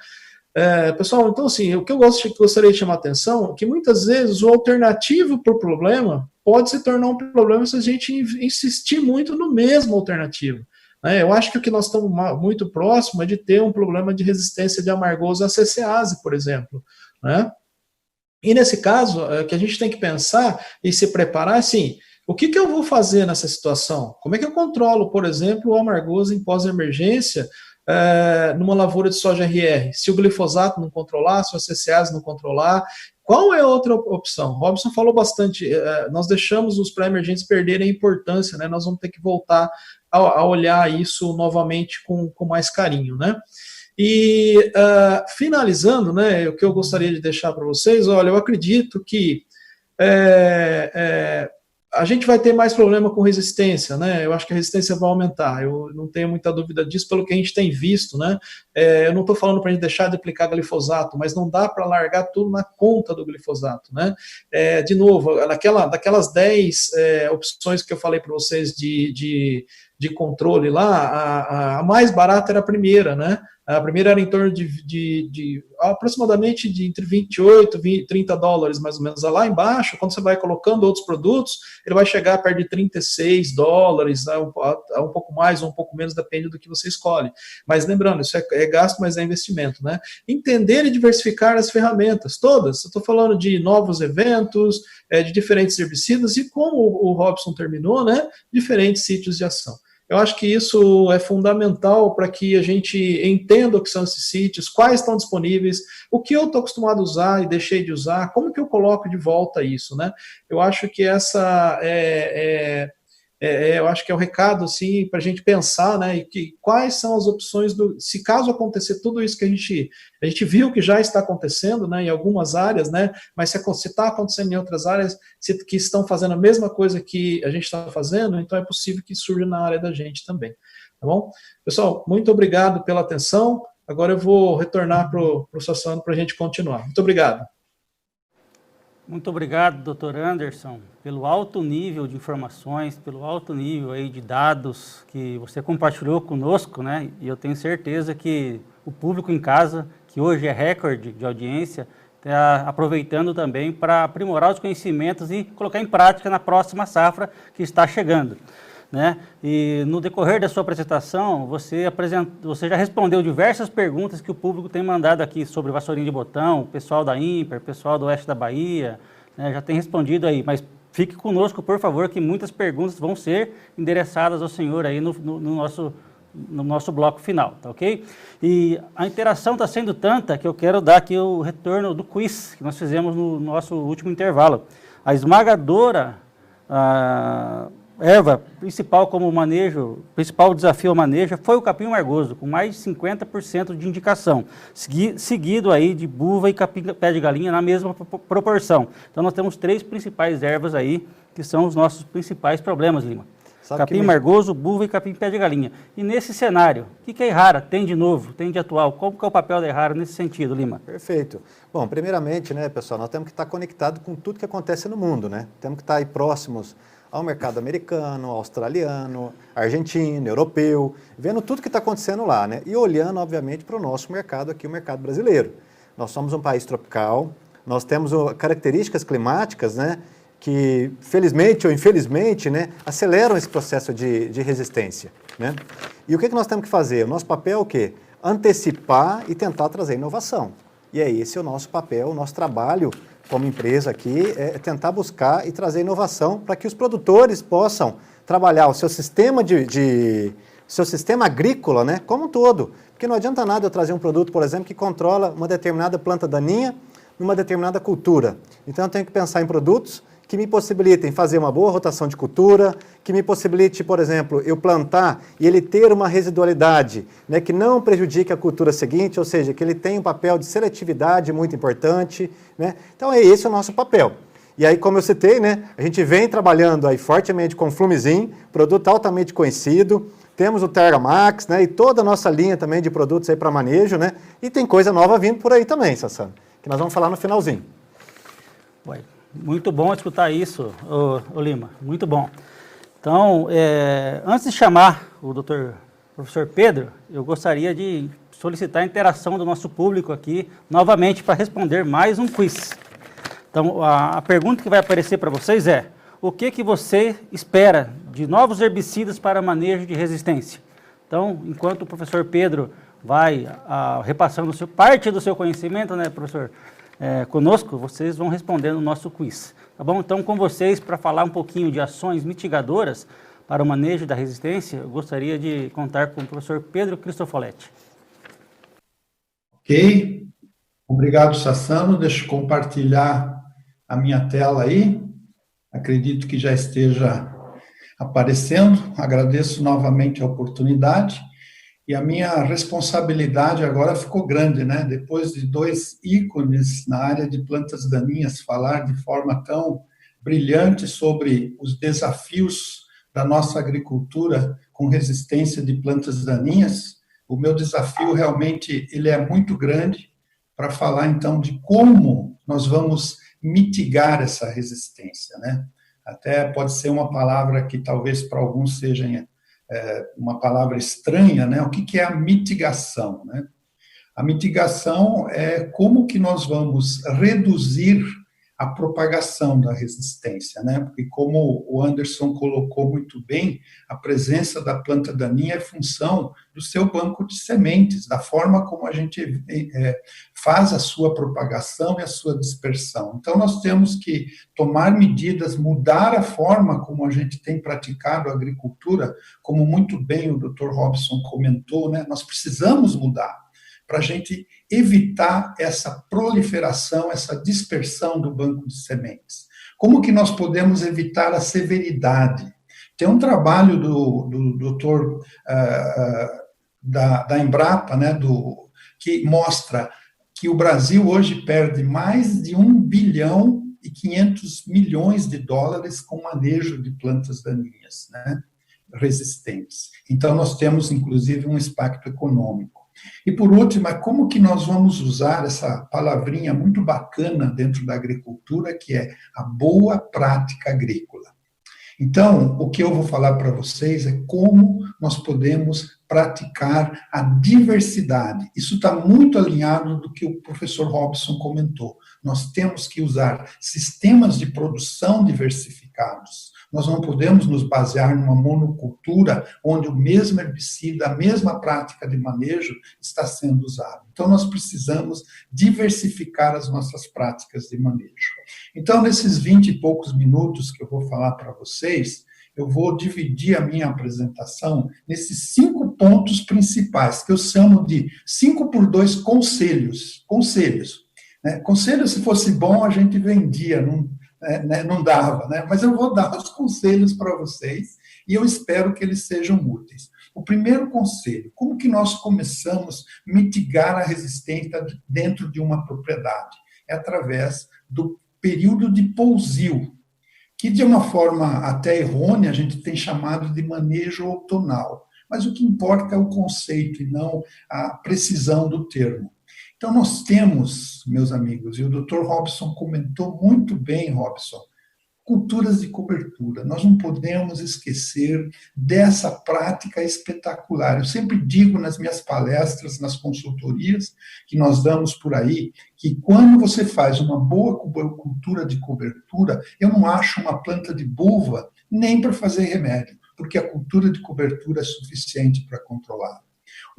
Pessoal, então assim, o que eu gostaria de chamar a atenção é que muitas vezes o alternativo para o problema pode se tornar um problema se a gente insistir muito no mesmo alternativo. Eu acho que o que nós estamos muito próximo é de ter um problema de resistência de amargoso à CCase, por exemplo, né? E nesse caso, que a gente tem que pensar e se preparar, assim, o que eu vou fazer nessa situação? Como é que eu controlo, por exemplo, o amargoso em pós-emergência numa lavoura de soja RR? Se o glifosato não controlar, se o CCase não controlar, qual é a outra opção? Robson falou bastante, nós deixamos os pré-emergentes perderem a importância, né? Nós vamos ter que voltar a olhar isso novamente com mais carinho, né? E finalizando, né, o que eu gostaria de deixar para vocês, olha, eu acredito que a gente vai ter mais problema com resistência, né? Eu acho que a resistência vai aumentar, eu não tenho muita dúvida disso pelo que a gente tem visto, né? Eu não estou falando para a gente deixar de aplicar glifosato, mas não dá para largar tudo na conta do glifosato, né? De novo, daquelas 10 opções que eu falei para vocês de controle lá, a mais barata era a primeira, né? A primeira era em torno de aproximadamente entre 28 e 30 dólares, mais ou menos. Lá embaixo, quando você vai colocando outros produtos, ele vai chegar perto de 36 dólares, né? Um pouco mais ou um pouco menos, depende do que você escolhe. Mas lembrando, isso é gasto, mas é investimento, né? Entender e diversificar as ferramentas, todas. Eu estou falando de novos eventos, de diferentes herbicidas e, como o Robson terminou, né? Diferentes sítios de ação. Eu acho que isso é fundamental para que a gente entenda o que são esses sítios, quais estão disponíveis, o que eu estou acostumado a usar e deixei de usar, como que eu coloco de volta isso, né? Eu acho que essa eu acho que é o recado, assim, para a gente pensar, né, e quais são as opções se caso acontecer tudo isso que a gente viu que já está acontecendo, né, em algumas áreas, né, mas se está acontecendo em outras áreas que estão fazendo a mesma coisa que a gente está fazendo, então é possível que surja na área da gente também, tá bom? Pessoal, muito obrigado pela atenção, agora eu vou retornar para o Sassano para a gente continuar. Muito obrigado. Muito obrigado, doutor Anderson, pelo alto nível de informações, pelo alto nível aí de dados que você compartilhou conosco, né? E eu tenho certeza que o público em casa, que hoje é recorde de audiência, está aproveitando também para aprimorar os conhecimentos e colocar em prática na próxima safra que está chegando, né? E no decorrer da sua apresentação, você já respondeu diversas perguntas que o público tem mandado aqui sobre vassourinha de botão, o pessoal da IMPER, o pessoal do Oeste da Bahia, né, já tem respondido aí, mas fique conosco, por favor, que muitas perguntas vão ser endereçadas ao senhor aí no nosso bloco final, tá ok? E a interação está sendo tanta que eu quero dar aqui o retorno do quiz que nós fizemos no nosso último intervalo. A esmagadora erva principal principal desafio ao manejo foi o capim margoso, com mais de 50% de indicação, seguido aí de buva e capim pé de galinha na mesma proporção. Então nós temos 3 principais ervas aí, que são os nossos principais problemas, Lima. Capim margoso, buva e capim pé de galinha. E nesse cenário, o que a Errara tem de novo, tem de atual? Qual que é o papel da Errara nesse sentido, Lima? Perfeito. Bom, primeiramente, né, pessoal, nós temos que estar conectados com tudo que acontece no mundo, né? Temos que estar aí próximos ao mercado americano, australiano, argentino, europeu, vendo tudo que está acontecendo lá, né? E olhando, obviamente, para o nosso mercado aqui, o mercado brasileiro. Nós somos um país tropical, nós temos características climáticas, né, que, felizmente ou infelizmente, né, aceleram esse processo de resistência, né? E o que nós temos que fazer? O nosso papel é o quê? Antecipar e tentar trazer inovação. E é esse o nosso papel, o nosso trabalho como empresa aqui, é tentar buscar e trazer inovação para que os produtores possam trabalhar o seu sistema seu sistema agrícola, né, como um todo. Porque não adianta nada eu trazer um produto, por exemplo, que controla uma determinada planta daninha numa determinada cultura. Então eu tenho que pensar em produtos que me possibilitem fazer uma boa rotação de cultura, que me possibilite, por exemplo, eu plantar e ele ter uma residualidade, né, que não prejudique a cultura seguinte, ou seja, que ele tenha um papel de seletividade muito importante, né? Então esse é o nosso papel. E aí, como eu citei, né, a gente vem trabalhando aí fortemente com o Flumizin, produto altamente conhecido, temos o Terra Max, né, e toda a nossa linha também de produtos aí para manejo, né, e tem coisa nova vindo por aí também, Sassano, que nós vamos falar no finalzinho. Ué, muito bom escutar isso, ô Lima, muito bom. Então, antes de chamar o professor Pedro, eu gostaria de solicitar a interação do nosso público aqui, novamente, para responder mais um quiz. Então, a pergunta que vai aparecer para vocês é: o que você espera de novos herbicidas para manejo de resistência? Então, enquanto o professor Pedro vai repassando parte do seu conhecimento, né, professor, conosco, vocês vão responder no nosso quiz. Tá bom? Então, com vocês, para falar um pouquinho de ações mitigadoras para o manejo da resistência, eu gostaria de contar com o professor Pedro Cristofoletti. Ok. Obrigado, Sassano. Deixa eu compartilhar a minha tela aí. Acredito que já esteja aparecendo. Agradeço novamente a oportunidade. E a minha responsabilidade agora ficou grande, né? Depois de 2 ícones na área de plantas daninhas falar de forma tão brilhante sobre os desafios da nossa agricultura com resistência de plantas daninhas, o meu desafio realmente ele é muito grande para falar então de como nós vamos mitigar essa resistência, né? Até pode ser uma palavra que talvez para alguns seja uma palavra estranha, né? O que é a mitigação, né? A mitigação é como que nós vamos reduzir a propagação da resistência, né? Porque como o Anderson colocou muito bem, a presença da planta daninha é função do seu banco de sementes, da forma como a gente faz a sua propagação e a sua dispersão. Então, nós temos que tomar medidas, mudar a forma como a gente tem praticado a agricultura, como muito bem o Dr. Robson comentou, né? Nós precisamos mudar para a gente evitar essa proliferação, essa dispersão do banco de sementes. Como que nós podemos evitar a severidade? Tem um trabalho do doutor da Embrapa, né, que mostra que o Brasil hoje perde mais de 1 bilhão e 500 milhões de dólares com manejo de plantas daninhas, né, resistentes. Então, nós temos, inclusive, um impacto econômico. E, por último, como que nós vamos usar essa palavrinha muito bacana dentro da agricultura, que é a boa prática agrícola. Então, o que eu vou falar para vocês é como nós podemos praticar a diversidade. Isso está muito alinhado do que o professor Robson comentou. Nós temos que usar sistemas de produção diversificados. Nós não podemos nos basear numa monocultura onde o mesmo herbicida, a mesma prática de manejo está sendo usado. Então, nós precisamos diversificar as nossas práticas de manejo. Então, nesses 20 e poucos minutos que eu vou falar para vocês, eu vou dividir a minha apresentação nesses 5 pontos principais, que eu chamo de 5x2 conselhos. Conselhos. Né? Conselho, se fosse bom, a gente vendia, não dava, né? Mas eu vou dar os conselhos para vocês e eu espero que eles sejam úteis. O primeiro conselho: como que nós começamos a mitigar a resistência dentro de uma propriedade? É através do período de pousio, que de uma forma até errônea a gente tem chamado de manejo outonal. Mas o que importa é o conceito e não a precisão do termo. Então, nós temos, meus amigos, e o Dr. Robson comentou muito bem, Robson, Culturas de cobertura. Nós não podemos esquecer dessa prática espetacular. Eu sempre digo nas minhas palestras, nas consultorias que nós damos por aí, que quando você faz uma boa cultura de cobertura, eu não acho uma planta de buva nem para fazer remédio, porque a cultura de cobertura é suficiente para controlar.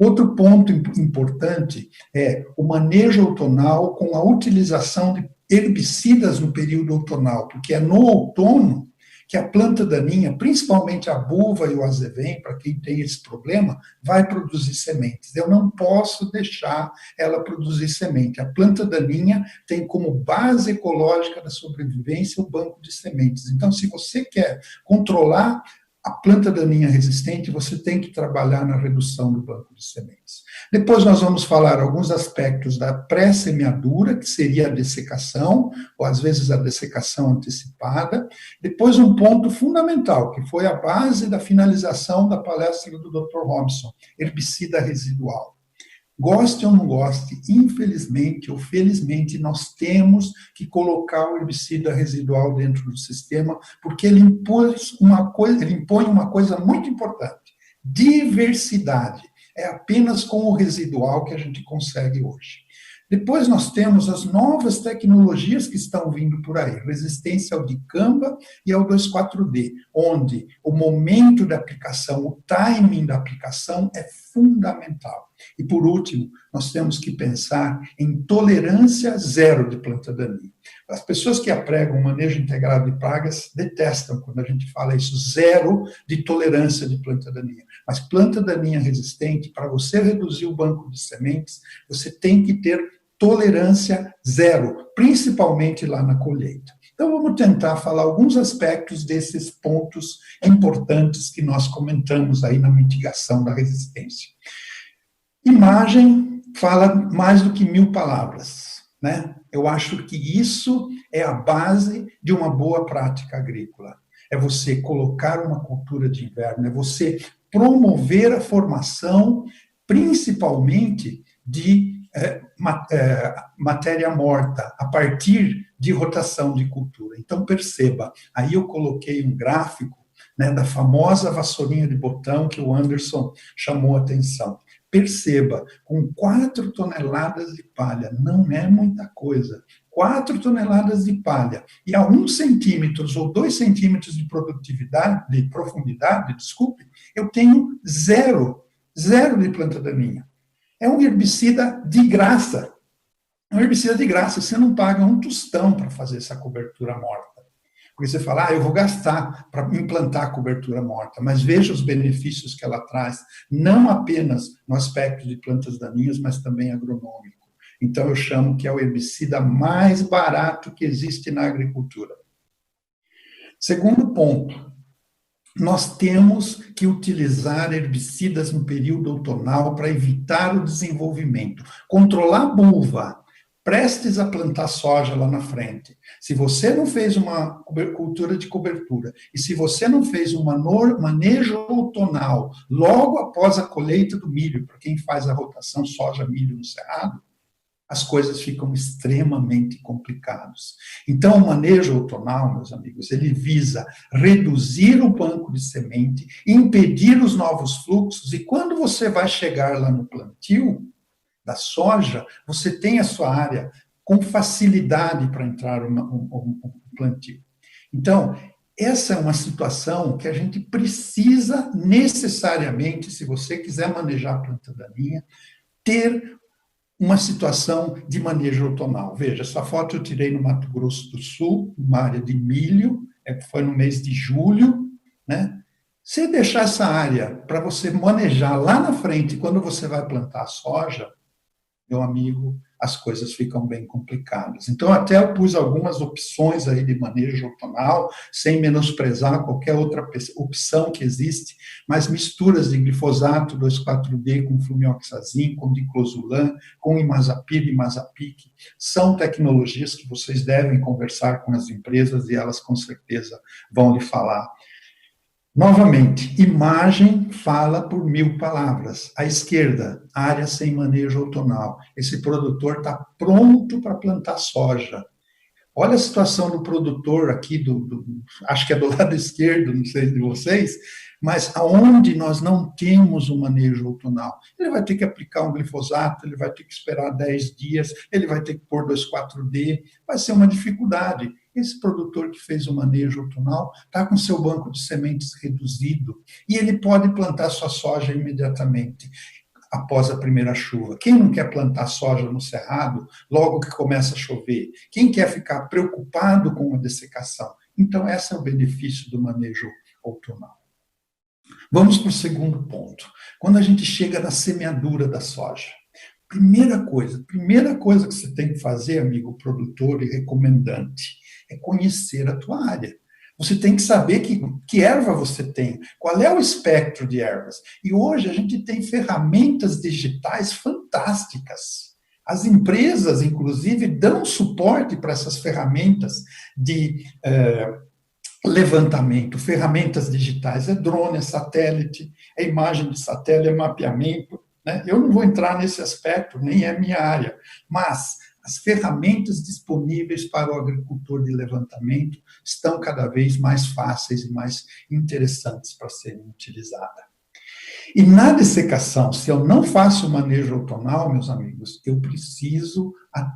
Outro ponto importante é o manejo outonal com a utilização de herbicidas no período outonal, porque é no outono que a planta daninha, principalmente a buva e o azevém, para quem tem esse problema, vai produzir sementes. Eu não posso deixar ela produzir semente. A planta daninha tem como base ecológica da sobrevivência o banco de sementes. Então, se você quer controlar a planta daninha resistente, você tem que trabalhar na redução do banco de sementes. Depois nós vamos falar alguns aspectos da pré-semeadura, que seria a dessecação, ou às vezes a dessecação antecipada. Depois um ponto fundamental, que foi a base da finalização da palestra do Dr. Robson, herbicida residual. Goste ou não goste, infelizmente ou felizmente, nós temos que colocar o herbicida residual dentro do sistema, porque ele impõe uma coisa muito importante: diversidade. É apenas com o residual que a gente consegue hoje. Depois nós temos as novas tecnologias que estão vindo por aí, resistência ao dicamba e ao 2,4-D, onde o momento da aplicação, o timing da aplicação é fundamental. E por último, nós temos que pensar em tolerância zero de planta daninha. As pessoas que apregam o manejo integrado de pragas detestam quando a gente fala isso, zero de tolerância de planta daninha. Mas planta daninha resistente, para você reduzir o banco de sementes, você tem que ter tolerância zero, principalmente lá na colheita. Então, vamos tentar falar alguns aspectos desses pontos importantes que nós comentamos aí na mitigação da resistência. Imagem fala mais do que 1000 palavras, né? Eu acho que isso é a base de uma boa prática agrícola. É você colocar uma cultura de inverno, é você promover a formação, principalmente de matéria morta, a partir de rotação de cultura. Então, perceba, aí eu coloquei um gráfico, né, da famosa vassourinha de botão que o Anderson chamou a atenção. Perceba, com 4 toneladas de palha, não é muita coisa. 4 toneladas de palha e a 1 centímetro ou 2 centímetros de produtividade, de profundidade, desculpe, eu tenho zero de planta daninha. É um herbicida de graça. É um herbicida de graça. Você não paga um tostão para fazer essa cobertura morta. Porque você fala, eu vou gastar para implantar a cobertura morta, mas veja os benefícios que ela traz, não apenas no aspecto de plantas daninhas, mas também agronômico. Então, eu chamo que é o herbicida mais barato que existe na agricultura. Segundo ponto, nós temos que utilizar herbicidas no período outonal para evitar o desenvolvimento, controlar a buva, prestes a plantar soja lá na frente. Se você não fez uma cultura de cobertura e se você não fez um manejo outonal logo após a colheita do milho, para quem faz a rotação soja-milho no cerrado, as coisas ficam extremamente complicadas. Então, o manejo outonal, meus amigos, ele visa reduzir o banco de semente, impedir os novos fluxos, e quando você vai chegar lá no plantio da soja, você tem a sua área com facilidade para entrar um plantio. Então, essa é uma situação que a gente precisa necessariamente, se você quiser manejar a planta daninha, ter uma situação de manejo outonal. Veja, essa foto eu tirei no Mato Grosso do Sul, uma área de milho, foi no mês de julho, né? Se deixar essa área para você manejar lá na frente, quando você vai plantar a soja, meu amigo, as coisas ficam bem complicadas. Então, até eu pus algumas opções aí de manejo outonal, sem menosprezar qualquer outra opção que existe, mas misturas de glifosato 2,4-D com flumioxazin, com diclosulam, com imazapib, imazapic, são tecnologias que vocês devem conversar com as empresas e elas com certeza vão lhe falar. Novamente, imagem fala por 1000 palavras. À esquerda, área sem manejo outonal. Esse produtor está pronto para plantar soja. Olha a situação do produtor aqui, acho que é do lado esquerdo, não sei de vocês, mas aonde nós não temos um manejo outonal, ele vai ter que aplicar um glifosato, ele vai ter que esperar 10 dias, ele vai ter que pôr 2,4-D, vai ser uma dificuldade. Esse produtor que fez o manejo outonal está com seu banco de sementes reduzido e ele pode plantar sua soja imediatamente após a primeira chuva. Quem não quer plantar soja no cerrado logo que começa a chover? Quem quer ficar preocupado com a dessecação? Então, esse é o benefício do manejo outonal. Vamos para o segundo ponto. Quando a gente chega na semeadura da soja, primeira coisa que você tem que fazer, amigo produtor e recomendante, é conhecer a tua área. Você tem que saber que erva você tem, qual é o espectro de ervas. E hoje a gente tem ferramentas digitais fantásticas. As empresas, inclusive, dão suporte para essas ferramentas de levantamento, ferramentas digitais. É drone, é satélite, é imagem de satélite, é mapeamento. Né? Eu não vou entrar nesse aspecto, nem é minha área, mas as ferramentas disponíveis para o agricultor de levantamento estão cada vez mais fáceis e mais interessantes para serem utilizadas. E na dessecação, se eu não faço o manejo outonal, meus amigos, eu preciso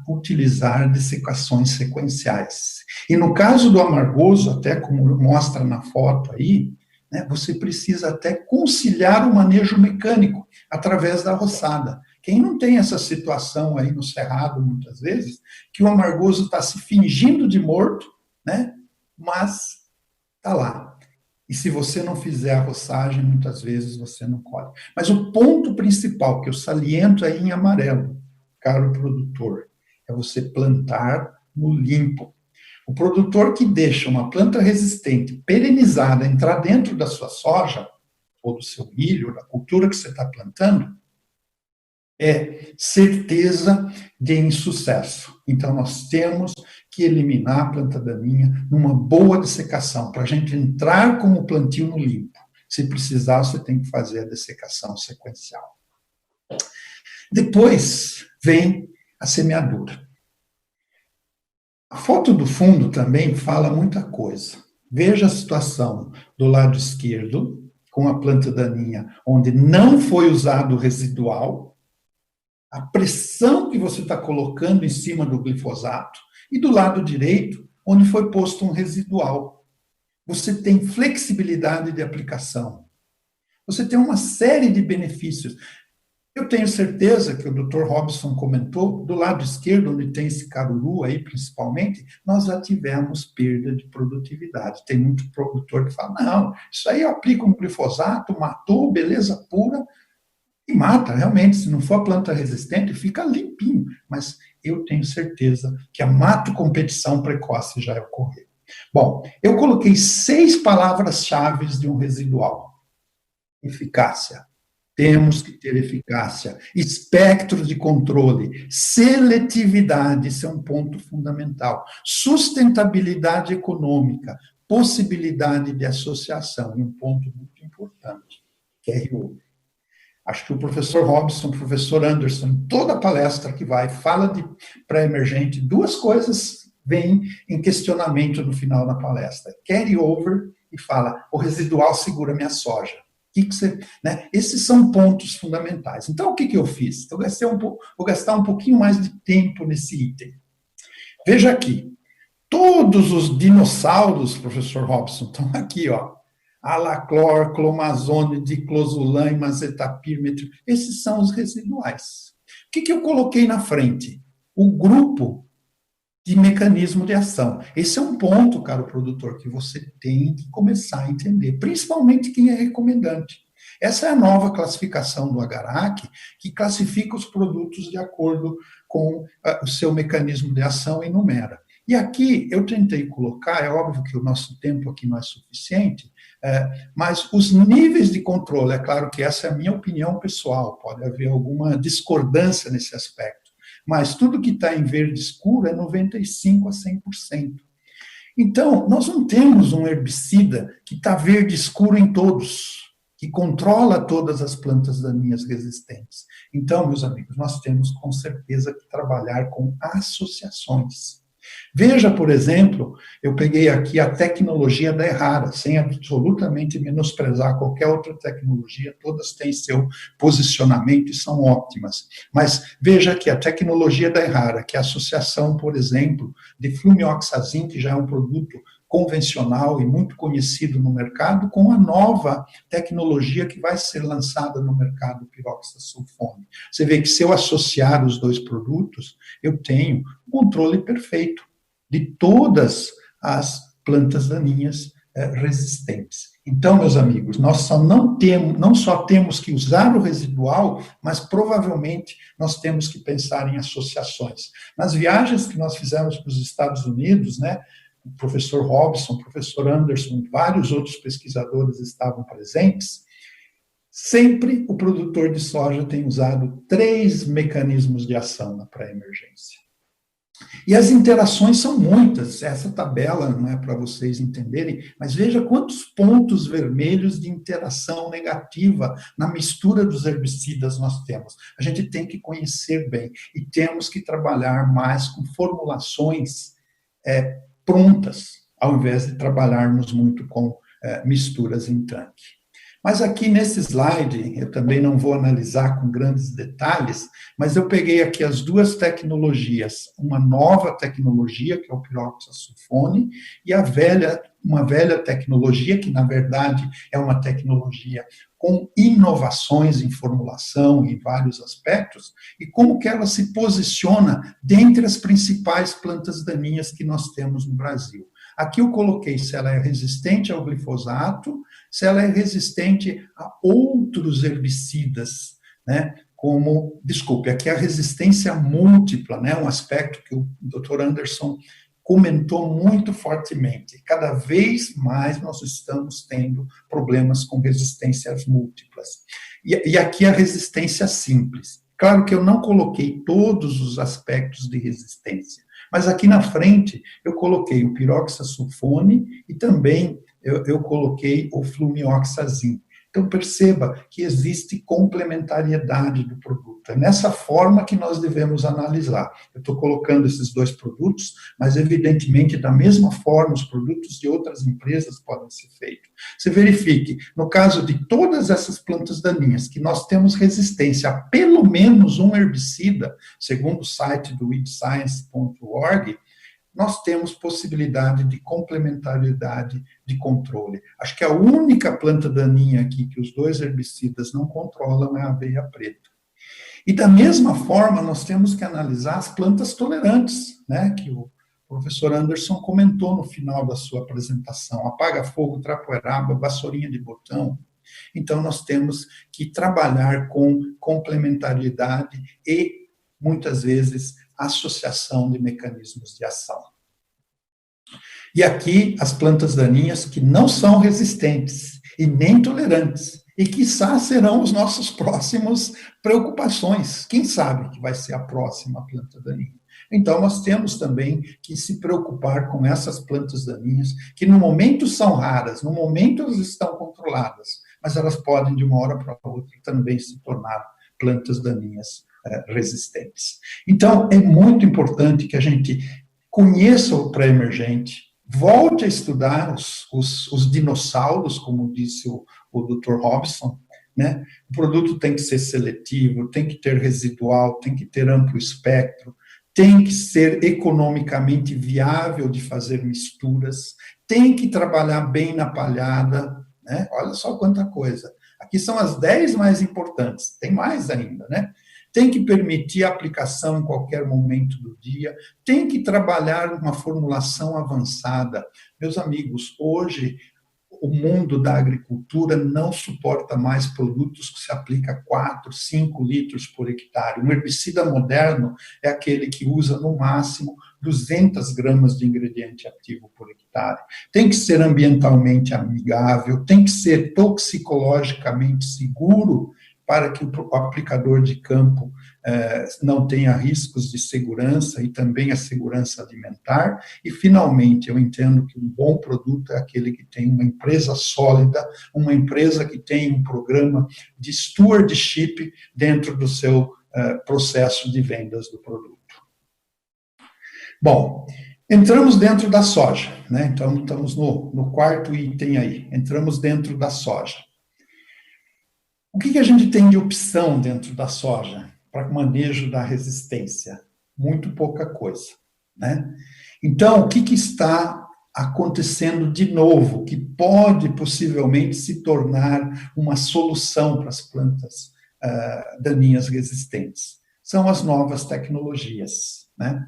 utilizar dessecações sequenciais. E no caso do amargoso, até como mostra na foto aí, né, você precisa até conciliar o manejo mecânico através da roçada. Quem não tem essa situação aí no cerrado, muitas vezes, que o amargoso está se fingindo de morto, né? Mas está lá. E se você não fizer a roçagem, muitas vezes você não colhe. Mas o ponto principal que eu saliento aí em amarelo, caro produtor, é você plantar no limpo. O produtor que deixa uma planta resistente, perenizada, entrar dentro da sua soja, ou do seu milho, da cultura que você está plantando, é certeza de insucesso. Então, nós temos que eliminar a planta daninha numa boa dessecação, para a gente entrar com o plantio no limpo. Se precisar, você tem que fazer a dessecação sequencial. Depois vem a semeadura. A foto do fundo também fala muita coisa. Veja a situação do lado esquerdo, com a planta daninha, onde não foi usado o residual, a pressão que você está colocando em cima do glifosato, e do lado direito, onde foi posto um residual. Você tem flexibilidade de aplicação. Você tem uma série de benefícios. Eu tenho certeza que o Dr. Robson comentou, do lado esquerdo, onde tem esse caruru aí, principalmente, nós já tivemos perda de produtividade. Tem muito produtor que fala, não, isso aí eu aplico um glifosato, matou, beleza pura, e mata, realmente, se não for planta resistente, fica limpinho. Mas eu tenho certeza que a mato-competição precoce já ocorreu. Bom, eu coloquei 6 palavras-chave de um residual. Eficácia. Temos que ter eficácia. Espectro de controle. Seletividade, isso é um ponto fundamental. Sustentabilidade econômica. Possibilidade de associação, e um ponto muito importante, carry over. Acho que o professor Robson, o professor Anderson, toda a palestra que vai, fala de pré-emergente, 2 coisas vêm em questionamento no final da palestra. Carry over e fala, o residual segura minha soja. Né? Esses são pontos fundamentais. Então, o que eu fiz? Vou gastar um pouquinho mais de tempo nesse item. Veja aqui, todos os dinossauros, professor Robson, estão aqui, ó. Alaclor, clomazone, diclosulam, mazetapir, esses são os residuais. O que eu coloquei na frente? O grupo de mecanismo de ação. Esse é um ponto, caro produtor, que você tem que começar a entender, principalmente quem é recomendante. Essa é a nova classificação do AGARAC, que classifica os produtos de acordo com o seu mecanismo de ação e numera. E aqui eu tentei colocar, é óbvio que o nosso tempo aqui não é suficiente, mas os níveis de controle, é claro que essa é a minha opinião pessoal, pode haver alguma discordância nesse aspecto, mas tudo que está em verde escuro é 95% a 100%. Então, nós não temos um herbicida que está verde escuro em todos, que controla todas as plantas daninhas resistentes. Então, meus amigos, nós temos com certeza que trabalhar com associações. Veja, por exemplo, eu peguei aqui a tecnologia da Errara, sem absolutamente menosprezar qualquer outra tecnologia, todas têm seu posicionamento e são ótimas. Mas veja aqui a tecnologia da Errara, que é a associação, por exemplo, de flumioxazin, que já é um produto convencional e muito conhecido no mercado, com a nova tecnologia que vai ser lançada no mercado, piroxasulfone. Você vê que se eu associar os dois produtos, eu tenho um controle perfeito de todas as plantas daninhas resistentes. Então, meus amigos, nós não só temos que usar o residual, mas provavelmente nós temos que pensar em associações. Nas viagens que nós fizemos para os Estados Unidos, né, o professor Robson, o professor Anderson, vários outros pesquisadores estavam presentes, sempre o produtor de soja tem usado 3 mecanismos de ação na pré-emergência. E as interações são muitas, essa tabela não é para vocês entenderem, mas veja quantos pontos vermelhos de interação negativa na mistura dos herbicidas nós temos. A gente tem que conhecer bem e temos que trabalhar mais com formulações prontas, ao invés de trabalharmos muito com misturas em tanque. Mas aqui nesse slide, eu também não vou analisar com grandes detalhes, mas eu peguei aqui as duas tecnologias, uma nova tecnologia, que é o piroxasulfone, e uma velha tecnologia, que na verdade é uma tecnologia com inovações em formulação, em vários aspectos, e como que ela se posiciona dentre as principais plantas daninhas que nós temos no Brasil. Aqui eu coloquei se ela é resistente ao glifosato, se ela é resistente a outros herbicidas, né? Aqui a resistência múltipla, né? Um aspecto que o Dr. Anderson comentou muito fortemente. Cada vez mais nós estamos tendo problemas com resistências múltiplas. E aqui a resistência simples. Claro que eu não coloquei todos os aspectos de resistência, mas aqui na frente eu coloquei o piroxasulfone e também eu coloquei o flumioxazin. Então, perceba que existe complementariedade do produto. É nessa forma que nós devemos analisar. Eu estou colocando esses dois produtos, mas, evidentemente, da mesma forma, os produtos de outras empresas podem ser feitos. Você verifique, no caso de todas essas plantas daninhas, que nós temos resistência a pelo menos um herbicida, segundo o site do weedscience.org, nós temos possibilidade de complementariedade de controle. Acho que a única planta daninha aqui que os dois herbicidas não controlam é a aveia preta. E da mesma forma, nós temos que analisar as plantas tolerantes, né, que o professor Anderson comentou no final da sua apresentação, apaga-fogo, trapoeraba, vassourinha de botão. Então, nós temos que trabalhar com complementariedade e, muitas vezes, associação de mecanismos de ação. E aqui as plantas daninhas que não são resistentes e nem tolerantes, e quiçá serão os nossos próximos preocupações. Quem sabe que vai ser a próxima planta daninha? Então, nós temos também que se preocupar com essas plantas daninhas, que no momento são raras, no momento elas estão controladas, mas elas podem, de uma hora para outra, também se tornar plantas daninhas resistentes. Então, é muito importante que a gente conheça o pré-emergente, volte a estudar os dinossauros, como disse o Dr. Robson, né? O produto tem que ser seletivo, tem que ter residual, tem que ter amplo espectro, tem que ser economicamente viável de fazer misturas, tem que trabalhar bem na palhada, né? Olha só quanta coisa. Aqui são as 10 mais importantes, tem mais ainda, né? Tem que permitir a aplicação em qualquer momento do dia, tem que trabalhar uma formulação avançada. Meus amigos, hoje o mundo da agricultura não suporta mais produtos que se aplica 4, 5 litros por hectare. Um herbicida moderno é aquele que usa no máximo 200 gramas de ingrediente ativo por hectare. Tem que ser ambientalmente amigável, tem que ser toxicologicamente seguro, para que o aplicador de campo não tenha riscos de segurança e também a segurança alimentar. E, finalmente, eu entendo que um bom produto é aquele que tem uma empresa sólida, uma empresa que tem um programa de stewardship dentro do seu processo de vendas do produto. Bom, Entramos dentro da soja, né? Então, estamos no quarto item aí. Entramos dentro da soja. O que a gente tem de opção dentro da soja para manejo da resistência? Muito pouca coisa, né? Então, o que está acontecendo de novo, que pode possivelmente se tornar uma solução para as plantas daninhas resistentes? São as novas tecnologias, né?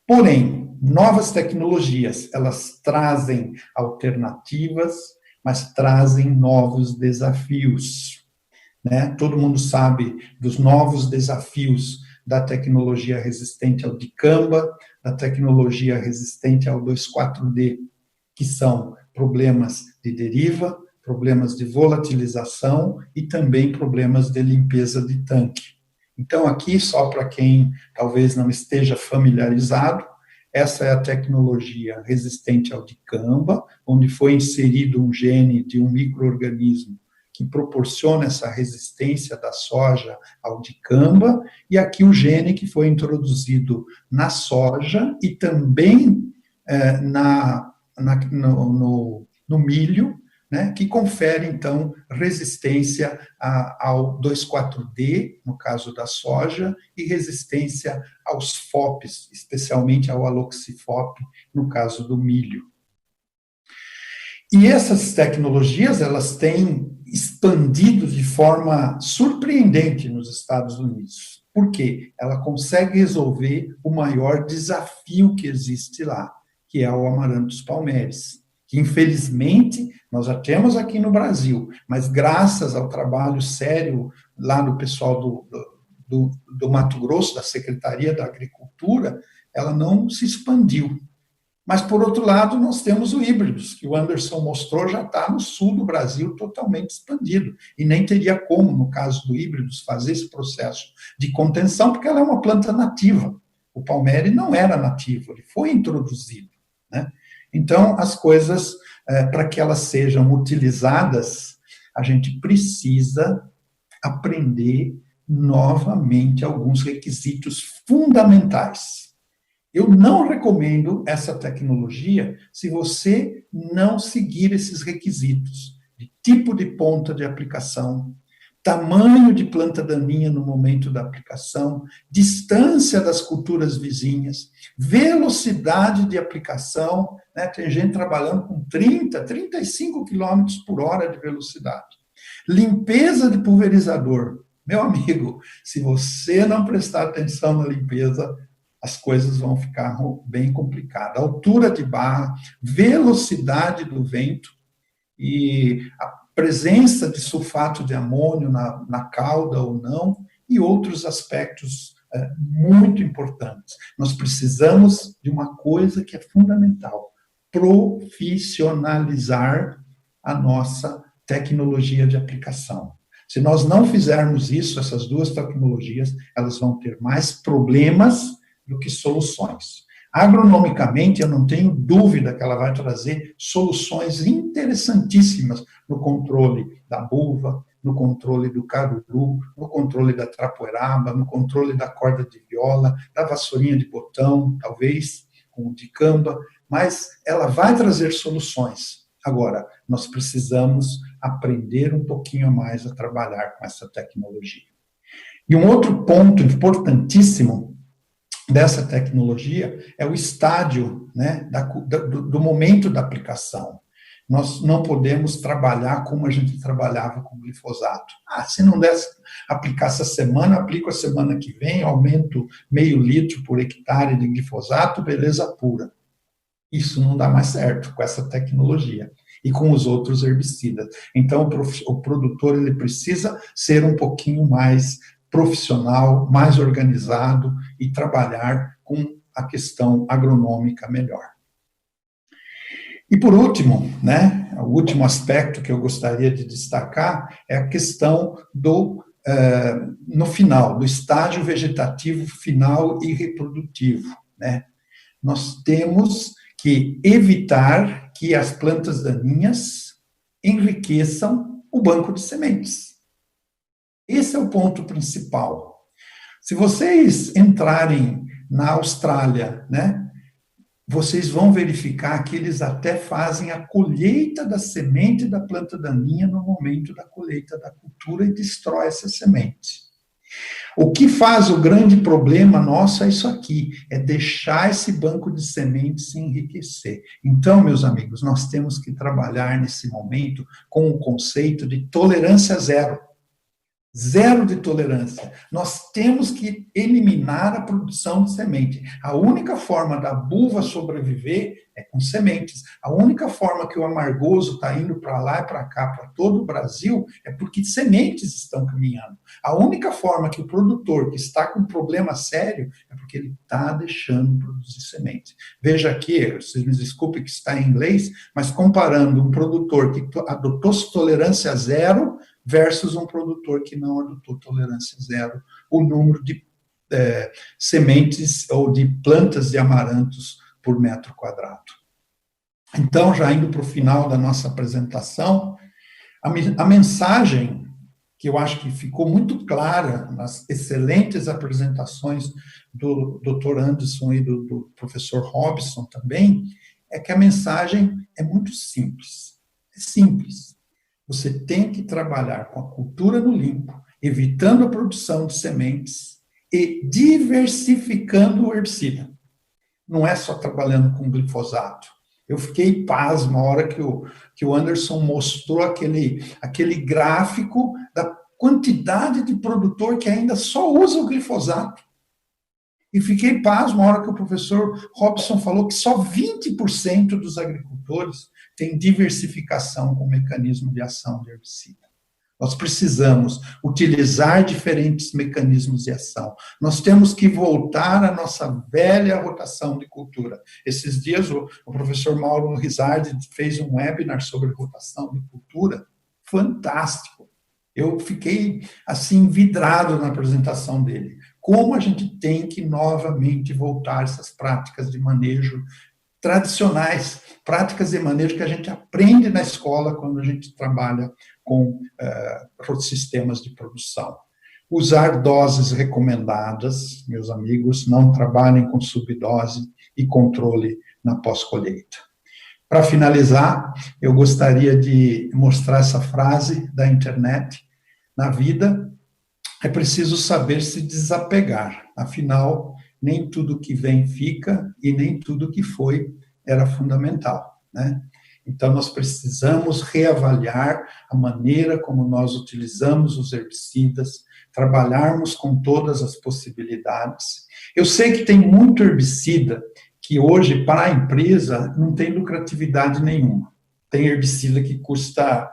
Porém, novas tecnologias, elas trazem alternativas, mas trazem novos desafios, né? Todo mundo sabe dos novos desafios da tecnologia resistente ao dicamba, da tecnologia resistente ao 2,4-D, que são problemas de deriva, problemas de volatilização e também problemas de limpeza de tanque. Então, aqui, só para quem talvez não esteja familiarizado, essa é a tecnologia resistente ao dicamba, onde foi inserido um gene de um micro-organismo que proporciona essa resistência da soja ao dicamba, e aqui o gene que foi introduzido na soja e também no milho, né, que confere, então, resistência ao 2,4-D, no caso da soja, e resistência aos FOPs, especialmente ao aloxifop, no caso do milho. E essas tecnologias, elas têm expandido de forma surpreendente nos Estados Unidos. Por quê? Ela consegue resolver o maior desafio que existe lá, que é o Amaranthus palmaris, que infelizmente nós já temos aqui no Brasil, mas graças ao trabalho sério lá do pessoal do Mato Grosso, da Secretaria da Agricultura, ela não se expandiu. Mas, por outro lado, nós temos o híbridos, que o Anderson mostrou, já está no sul do Brasil totalmente expandido, e nem teria como, no caso do híbridos, fazer esse processo de contenção, porque ela é uma planta nativa. O palmeri não era nativo, ele foi introduzido, né? Então, as coisas, para que elas sejam utilizadas, a gente precisa aprender novamente alguns requisitos fundamentais. Eu não recomendo essa tecnologia se você não seguir esses requisitos de tipo de ponta de aplicação, tamanho de planta daninha no momento da aplicação, distância das culturas vizinhas, velocidade de aplicação, né? Tem gente trabalhando com 30, 35 km por hora de velocidade. Limpeza de pulverizador. Meu amigo, se você não prestar atenção na limpeza, as coisas vão ficar bem complicadas. Altura de barra, velocidade do vento e a presença de sulfato de amônio na cauda ou não, e outros aspectos muito importantes. Nós precisamos de uma coisa que é fundamental: profissionalizar a nossa tecnologia de aplicação. Se nós não fizermos isso, essas duas tecnologias, elas vão ter mais problemas do que soluções. Agronomicamente, eu não tenho dúvida que ela vai trazer soluções interessantíssimas no controle da buva, no controle do caruru, no controle da trapoeraba, no controle da corda de viola, da vassourinha de botão, talvez, com o dicamba, mas ela vai trazer soluções. Agora, nós precisamos aprender um pouquinho mais a trabalhar com essa tecnologia. E um outro ponto importantíssimo dessa tecnologia é o estádio, né, do momento da aplicação. Nós não podemos trabalhar como a gente trabalhava com glifosato. Se não desse aplicar essa semana, aplico a semana que vem, aumento meio litro por hectare de glifosato, beleza pura. Isso não dá mais certo com essa tecnologia e com os outros herbicidas. Então, o produtor ele precisa ser um pouquinho mais profissional, mais organizado e trabalhar com a questão agronômica melhor. E por último, né, o último aspecto que eu gostaria de destacar é a questão no final, do estágio vegetativo final e reprodutivo, né? Nós temos que evitar que as plantas daninhas enriqueçam o banco de sementes. Esse é o ponto principal. Se vocês entrarem na Austrália, né, vocês vão verificar que eles até fazem a colheita da semente da planta daninha no momento da colheita da cultura e destrói essa semente. O que faz o grande problema nosso é isso aqui, é deixar esse banco de sementes se enriquecer. Então, meus amigos, nós temos que trabalhar nesse momento com o conceito de tolerância zero. Zero de tolerância. Nós temos que eliminar a produção de semente. A única forma da buva sobreviver é com sementes. A única forma que o amargoso está indo para lá e para cá, para todo o Brasil, é porque sementes estão caminhando. A única forma que o produtor que está com um problema sério é porque ele está deixando produzir sementes. Veja aqui, vocês me desculpem que está em inglês, mas comparando um produtor que adotou tolerância zero versus um produtor que não adotou tolerância zero, o número de sementes ou de plantas de amarantos por metro quadrado. Então, já indo para o final da nossa apresentação, a mensagem que eu acho que ficou muito clara nas excelentes apresentações do Dr. Anderson e do professor Robson também, é que a mensagem é muito simples. É simples. Você tem que trabalhar com a cultura no limpo, evitando a produção de sementes e diversificando o herbicida. Não é só trabalhando com glifosato. Eu fiquei pasmo a hora que o Anderson mostrou aquele gráfico da quantidade de produtor que ainda só usa o glifosato. E fiquei pasmo a hora que o professor Robson falou que só 20% dos agricultores têm diversificação com o mecanismo de ação de herbicida. Nós precisamos utilizar diferentes mecanismos de ação. Nós temos que voltar à nossa velha rotação de cultura. Esses dias o professor Mauro Rizardi fez um webinar sobre rotação de cultura, fantástico. Eu fiquei, assim, vidrado na apresentação dele. Como a gente tem que novamente voltar essas práticas de manejo tradicionais, práticas de manejo que a gente aprende na escola quando a gente trabalha com sistemas de produção. Usar doses recomendadas, meus amigos, não trabalhem com subdose e controle na pós-colheita. Para finalizar, eu gostaria de mostrar essa frase da internet. Na vida, é preciso saber se desapegar, afinal, nem tudo que vem fica e nem tudo que foi era fundamental, né? Então, nós precisamos reavaliar a maneira como nós utilizamos os herbicidas, trabalharmos com todas as possibilidades. Eu sei que tem muito herbicida que hoje, para a empresa, não tem lucratividade nenhuma. Tem herbicida que custa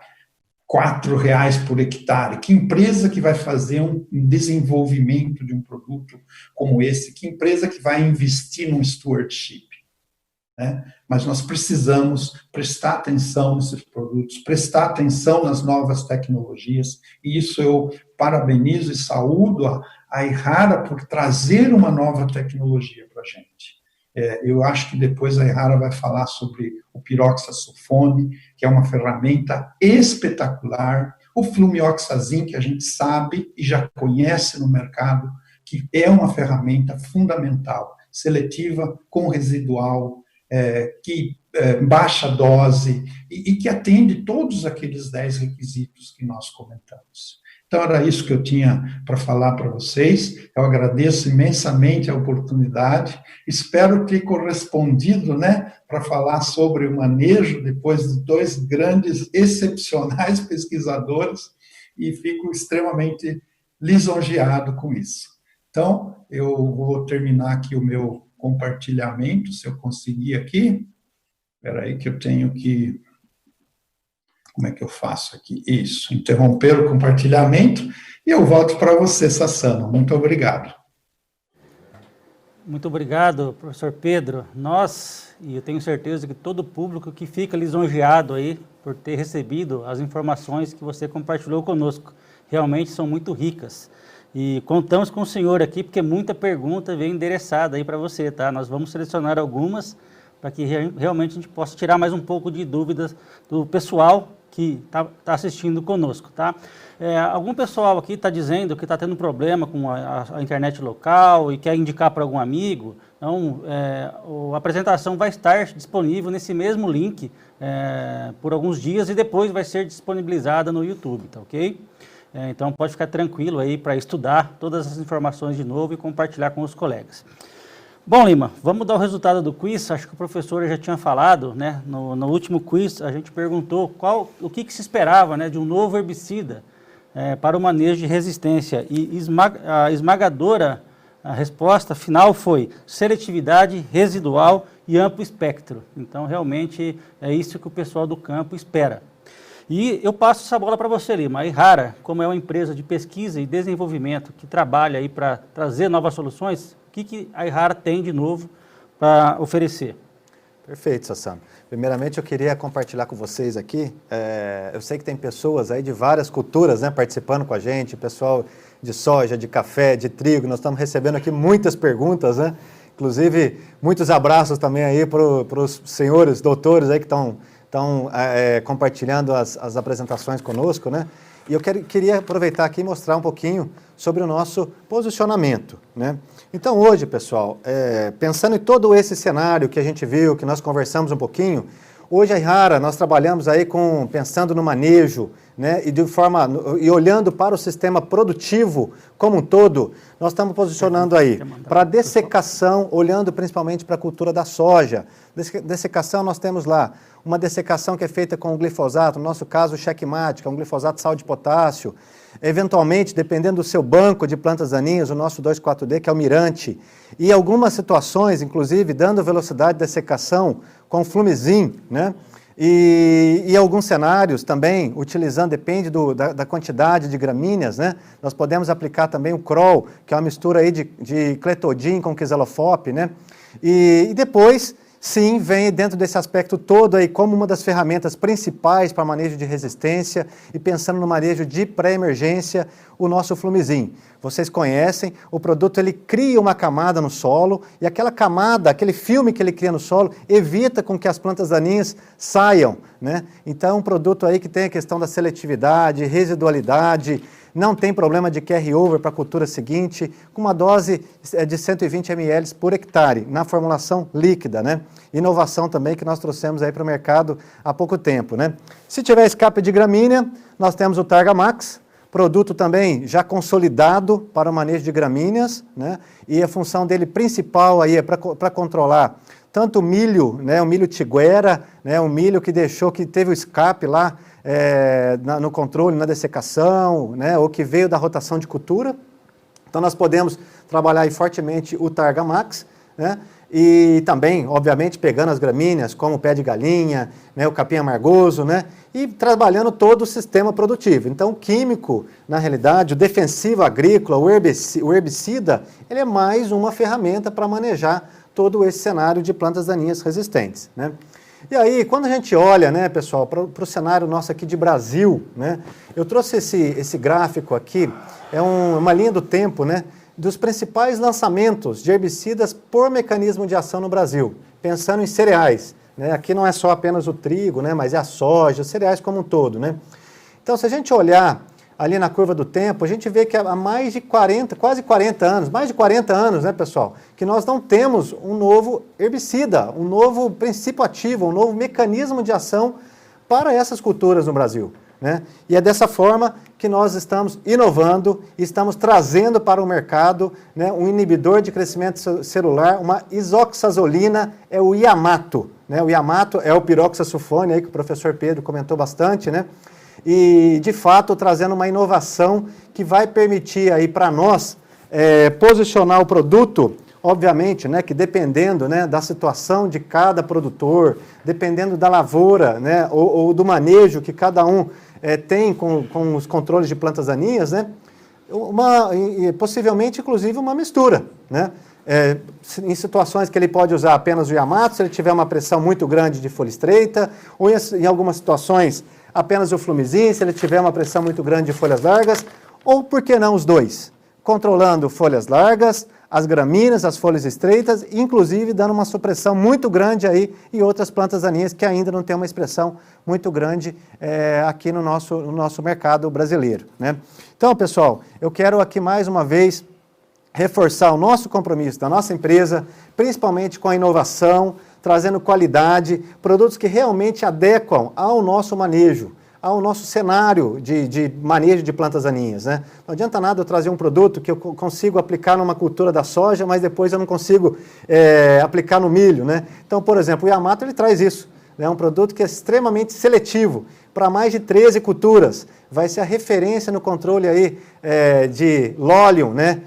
R$4 por hectare. Que empresa que vai fazer um desenvolvimento de um produto como esse? Que empresa que vai investir num stewardship? Né? Mas nós precisamos prestar atenção nesses produtos, prestar atenção nas novas tecnologias, e isso eu parabenizo e saúdo a Errara por trazer uma nova tecnologia para a gente. Eu acho que depois a Errara vai falar sobre o piroxasulfone, que é uma ferramenta espetacular, o flumioxazin, que a gente sabe e já conhece no mercado, que é uma ferramenta fundamental, seletiva, com residual, que baixa dose e que atende todos aqueles 10 requisitos que nós comentamos. Então, era isso que eu tinha para falar para vocês. Eu agradeço imensamente a oportunidade. Espero ter correspondido, né, para falar sobre o manejo, depois de 2 grandes, excepcionais pesquisadores, e fico extremamente lisonjeado com isso. Então, eu vou terminar aqui o meu compartilhamento, se eu conseguir aqui. Espera aí que eu tenho que... Como é que eu faço aqui? Isso, interromper o compartilhamento e eu volto para você, Sassano. Muito obrigado. Muito obrigado, professor Pedro. Nós, e eu tenho certeza que todo o público que fica lisonjeado aí por ter recebido as informações que você compartilhou conosco, realmente são muito ricas. E contamos com o senhor aqui, porque muita pergunta veio endereçada aí para você, tá? Nós vamos selecionar algumas para que realmente a gente possa tirar mais um pouco de dúvidas do pessoal que está assistindo conosco, tá? Algum pessoal aqui está dizendo que está tendo problema com a internet local e quer indicar para algum amigo. Então, a apresentação vai estar disponível nesse mesmo link por alguns dias e depois vai ser disponibilizada no YouTube, tá ok? Então, pode ficar tranquilo aí para estudar todas as informações de novo e compartilhar com os colegas. Bom, Lima, vamos dar o resultado do quiz. Acho que o professor já tinha falado, né? No último quiz, a gente perguntou o que se esperava, né, de um novo herbicida para o manejo de resistência. E a esmagadora resposta final foi seletividade residual e amplo espectro. Então, realmente, é isso que o pessoal do campo espera. E eu passo essa bola para você, Lima. A Errara, como é uma empresa de pesquisa e desenvolvimento que trabalha aí para trazer novas soluções, o que a Errara tem de novo para oferecer? Perfeito, Sassano. Primeiramente, eu queria compartilhar com vocês aqui, eu sei que tem pessoas aí de várias culturas, né, participando com a gente, pessoal de soja, de café, de trigo, nós estamos recebendo aqui muitas perguntas, né, inclusive muitos abraços também aí para os senhores doutores aí que estão compartilhando as apresentações conosco, né? E eu queria aproveitar aqui e mostrar um pouquinho sobre o nosso posicionamento, né? Então hoje, pessoal, pensando em todo esse cenário que a gente viu, que nós conversamos um pouquinho, hoje a Errara, nós trabalhamos aí pensando no manejo, né? E olhando para o sistema produtivo como um todo, nós estamos posicionando aí para dessecação, olhando principalmente para a cultura da soja. Dessecação, nós temos lá uma dessecação que é feita com o glifosato, no nosso caso o Checkmate, que é um glifosato sal de potássio. Eventualmente, dependendo do seu banco de plantas daninhas, o nosso 2,4-D, que é o Mirante. E algumas situações, inclusive, dando velocidade de dessecação com Flumizin, né? E alguns cenários também, utilizando, depende da quantidade de gramíneas, né? Nós podemos aplicar também o Kroll, que é uma mistura aí de Clethodim com Quiselofope, né? E depois, sim, vem dentro desse aspecto todo aí como uma das ferramentas principais para manejo de resistência e pensando no manejo de pré-emergência, o nosso Flumizin. Vocês conhecem, o produto ele cria uma camada no solo e aquela camada, aquele filme que ele cria no solo, evita com que as plantas daninhas saiam, né? Então é um produto aí que tem a questão da seletividade, residualidade, não tem problema de carry-over para a cultura seguinte, com uma dose de 120 ml por hectare, na formulação líquida, né? Inovação também que nós trouxemos aí para o mercado há pouco tempo, né? Se tiver escape de gramínea, nós temos o Targa Max, produto também já consolidado para o manejo de gramíneas, né? E a função dele principal aí é para controlar tanto o milho, né? O milho tiguera, né? O milho que teve o escape lá, no controle, na dessecação, né, ou que veio da rotação de cultura. Então nós podemos trabalhar aí fortemente o Targa Max, né, e também, obviamente, pegando as gramíneas, como o pé de galinha, né, o capim amargoso, né, e trabalhando todo o sistema produtivo. Então o químico, na realidade, o defensivo agrícola, o herbicida, ele é mais uma ferramenta para manejar todo esse cenário de plantas daninhas resistentes, né. E aí, quando a gente olha, né, pessoal, para o cenário nosso aqui de Brasil, né, eu trouxe esse gráfico aqui, é uma linha do tempo, né, dos principais lançamentos de herbicidas por mecanismo de ação no Brasil, pensando em cereais, né, aqui não é só apenas o trigo, né, mas é a soja, os cereais como um todo, né. Então, se a gente olhar ali na curva do tempo, a gente vê que há mais de 40, quase 40 anos, mais de 40 anos, né, pessoal, que nós não temos um novo herbicida, um novo princípio ativo, um novo mecanismo de ação para essas culturas no Brasil, né? E é dessa forma que nós estamos inovando e estamos trazendo para o mercado, né, um inibidor de crescimento celular, uma isoxazolina, é o Yamato, né? O Yamato é o piroxasulfone aí que o professor Pedro comentou bastante, né? E, de fato, trazendo uma inovação que vai permitir aí para nós posicionar o produto, obviamente, né, que dependendo, né, da situação de cada produtor, dependendo da lavoura, né, ou do manejo que cada um tem com os controles de plantas daninhas, né, possivelmente, inclusive, uma mistura, né, em situações que ele pode usar apenas o Yamato, se ele tiver uma pressão muito grande de folha estreita, ou em algumas situações apenas o Flumizin, se ele tiver uma pressão muito grande de folhas largas, ou por que não os dois? Controlando folhas largas, as gramíneas, as folhas estreitas, inclusive dando uma supressão muito grande aí em outras plantas daninhas que ainda não tem uma expressão muito grande aqui no nosso mercado brasileiro, né? Então, pessoal, eu quero aqui mais uma vez reforçar o nosso compromisso da nossa empresa, principalmente com a inovação, trazendo qualidade, produtos que realmente adequam ao nosso manejo, ao nosso cenário de manejo de plantas daninhas, né? Não adianta nada eu trazer um produto que eu consigo aplicar numa cultura da soja, mas depois eu não consigo aplicar no milho, né? Então, por exemplo, o Yamato ele traz isso, é um produto que é extremamente seletivo para mais de 13 culturas, vai ser a referência no controle aí de lolium, né?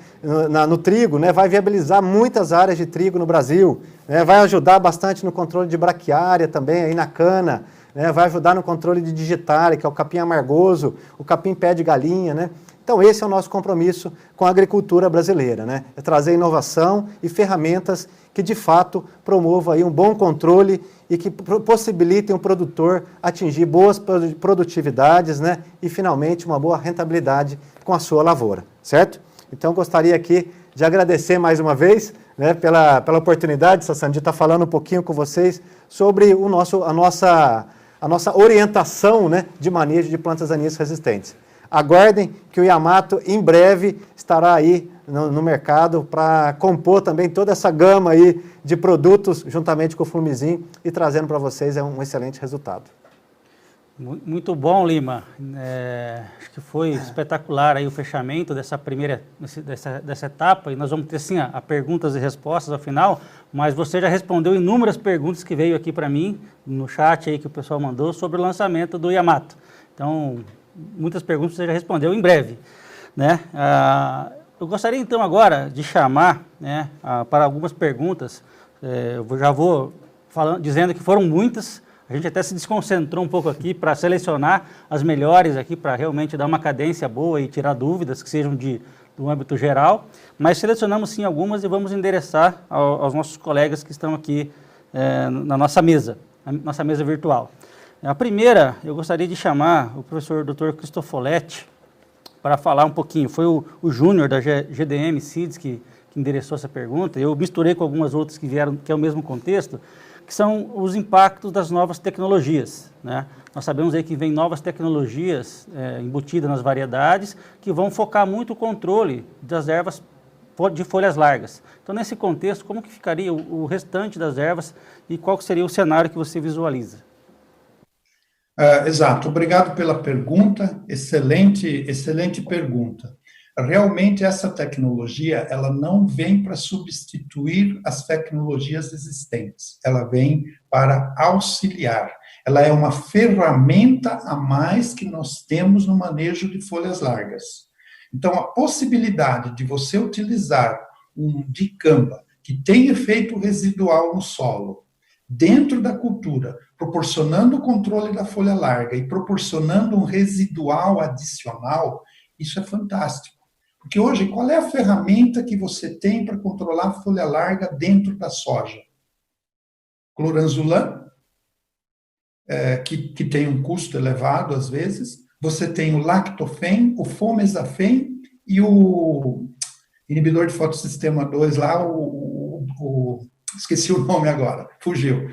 No trigo, né? Vai viabilizar muitas áreas de trigo no Brasil, né? Vai ajudar bastante no controle de braquiária também aí na cana, né? Vai ajudar no controle de digitária, que é o capim amargoso, o capim pé de galinha, né? Então esse é o nosso compromisso com a agricultura brasileira, né? É trazer inovação e ferramentas que de fato promovam aí um bom controle e que possibilitem o produtor atingir boas produtividades, né? E finalmente uma boa rentabilidade com a sua lavoura, certo? Então gostaria aqui de agradecer mais uma vez, né, pela oportunidade, Sassano, de estar falando um pouquinho com vocês sobre a nossa orientação, né, de manejo de plantas daninhas resistentes. Aguardem que o Yamato em breve estará aí no mercado para compor também toda essa gama aí de produtos juntamente com o Flumizin e trazendo para vocês um excelente resultado. Muito bom, Lima. Acho que foi espetacular aí o fechamento dessa dessa etapa, e nós vamos ter sim a perguntas e respostas ao final, mas você já respondeu inúmeras perguntas que veio aqui para mim no chat aí que o pessoal mandou sobre o lançamento do Yamato. Então, muitas perguntas você já respondeu em breve, né? Eu gostaria então agora de chamar, né, para algumas perguntas. Eu já vou dizendo que foram muitas. A gente até se desconcentrou um pouco aqui para selecionar as melhores aqui, para realmente dar uma cadência boa e tirar dúvidas que sejam do âmbito geral, mas selecionamos sim algumas e vamos endereçar aos nossos colegas que estão aqui na nossa mesa virtual. A primeira, eu gostaria de chamar o professor Dr. Cristofoletti para falar um pouquinho. Foi o Júnior da GDM Seeds que endereçou essa pergunta. Eu misturei com algumas outras que vieram, que é o mesmo contexto, que são os impactos das novas tecnologias, né? Nós sabemos aí que vem novas tecnologias embutidas nas variedades que vão focar muito o controle das ervas de folhas largas. Então, nesse contexto, como que ficaria o restante das ervas e qual seria o cenário que você visualiza? Exato, obrigado pela pergunta, excelente pergunta. Realmente essa tecnologia, ela não vem para substituir as tecnologias existentes, ela vem para auxiliar. Ela é uma ferramenta a mais que nós temos no manejo de folhas largas. Então, a possibilidade de você utilizar um dicamba que tem efeito residual no solo, dentro da cultura, proporcionando o controle da folha larga e proporcionando um residual adicional, isso é fantástico. Porque hoje, qual é a ferramenta que você tem para controlar a folha larga dentro da soja? Cloranzulan, que tem um custo elevado às vezes. Você tem o lactofen, o fomesafen e o inibidor de fotossistema 2 lá, esqueci o nome agora, fugiu.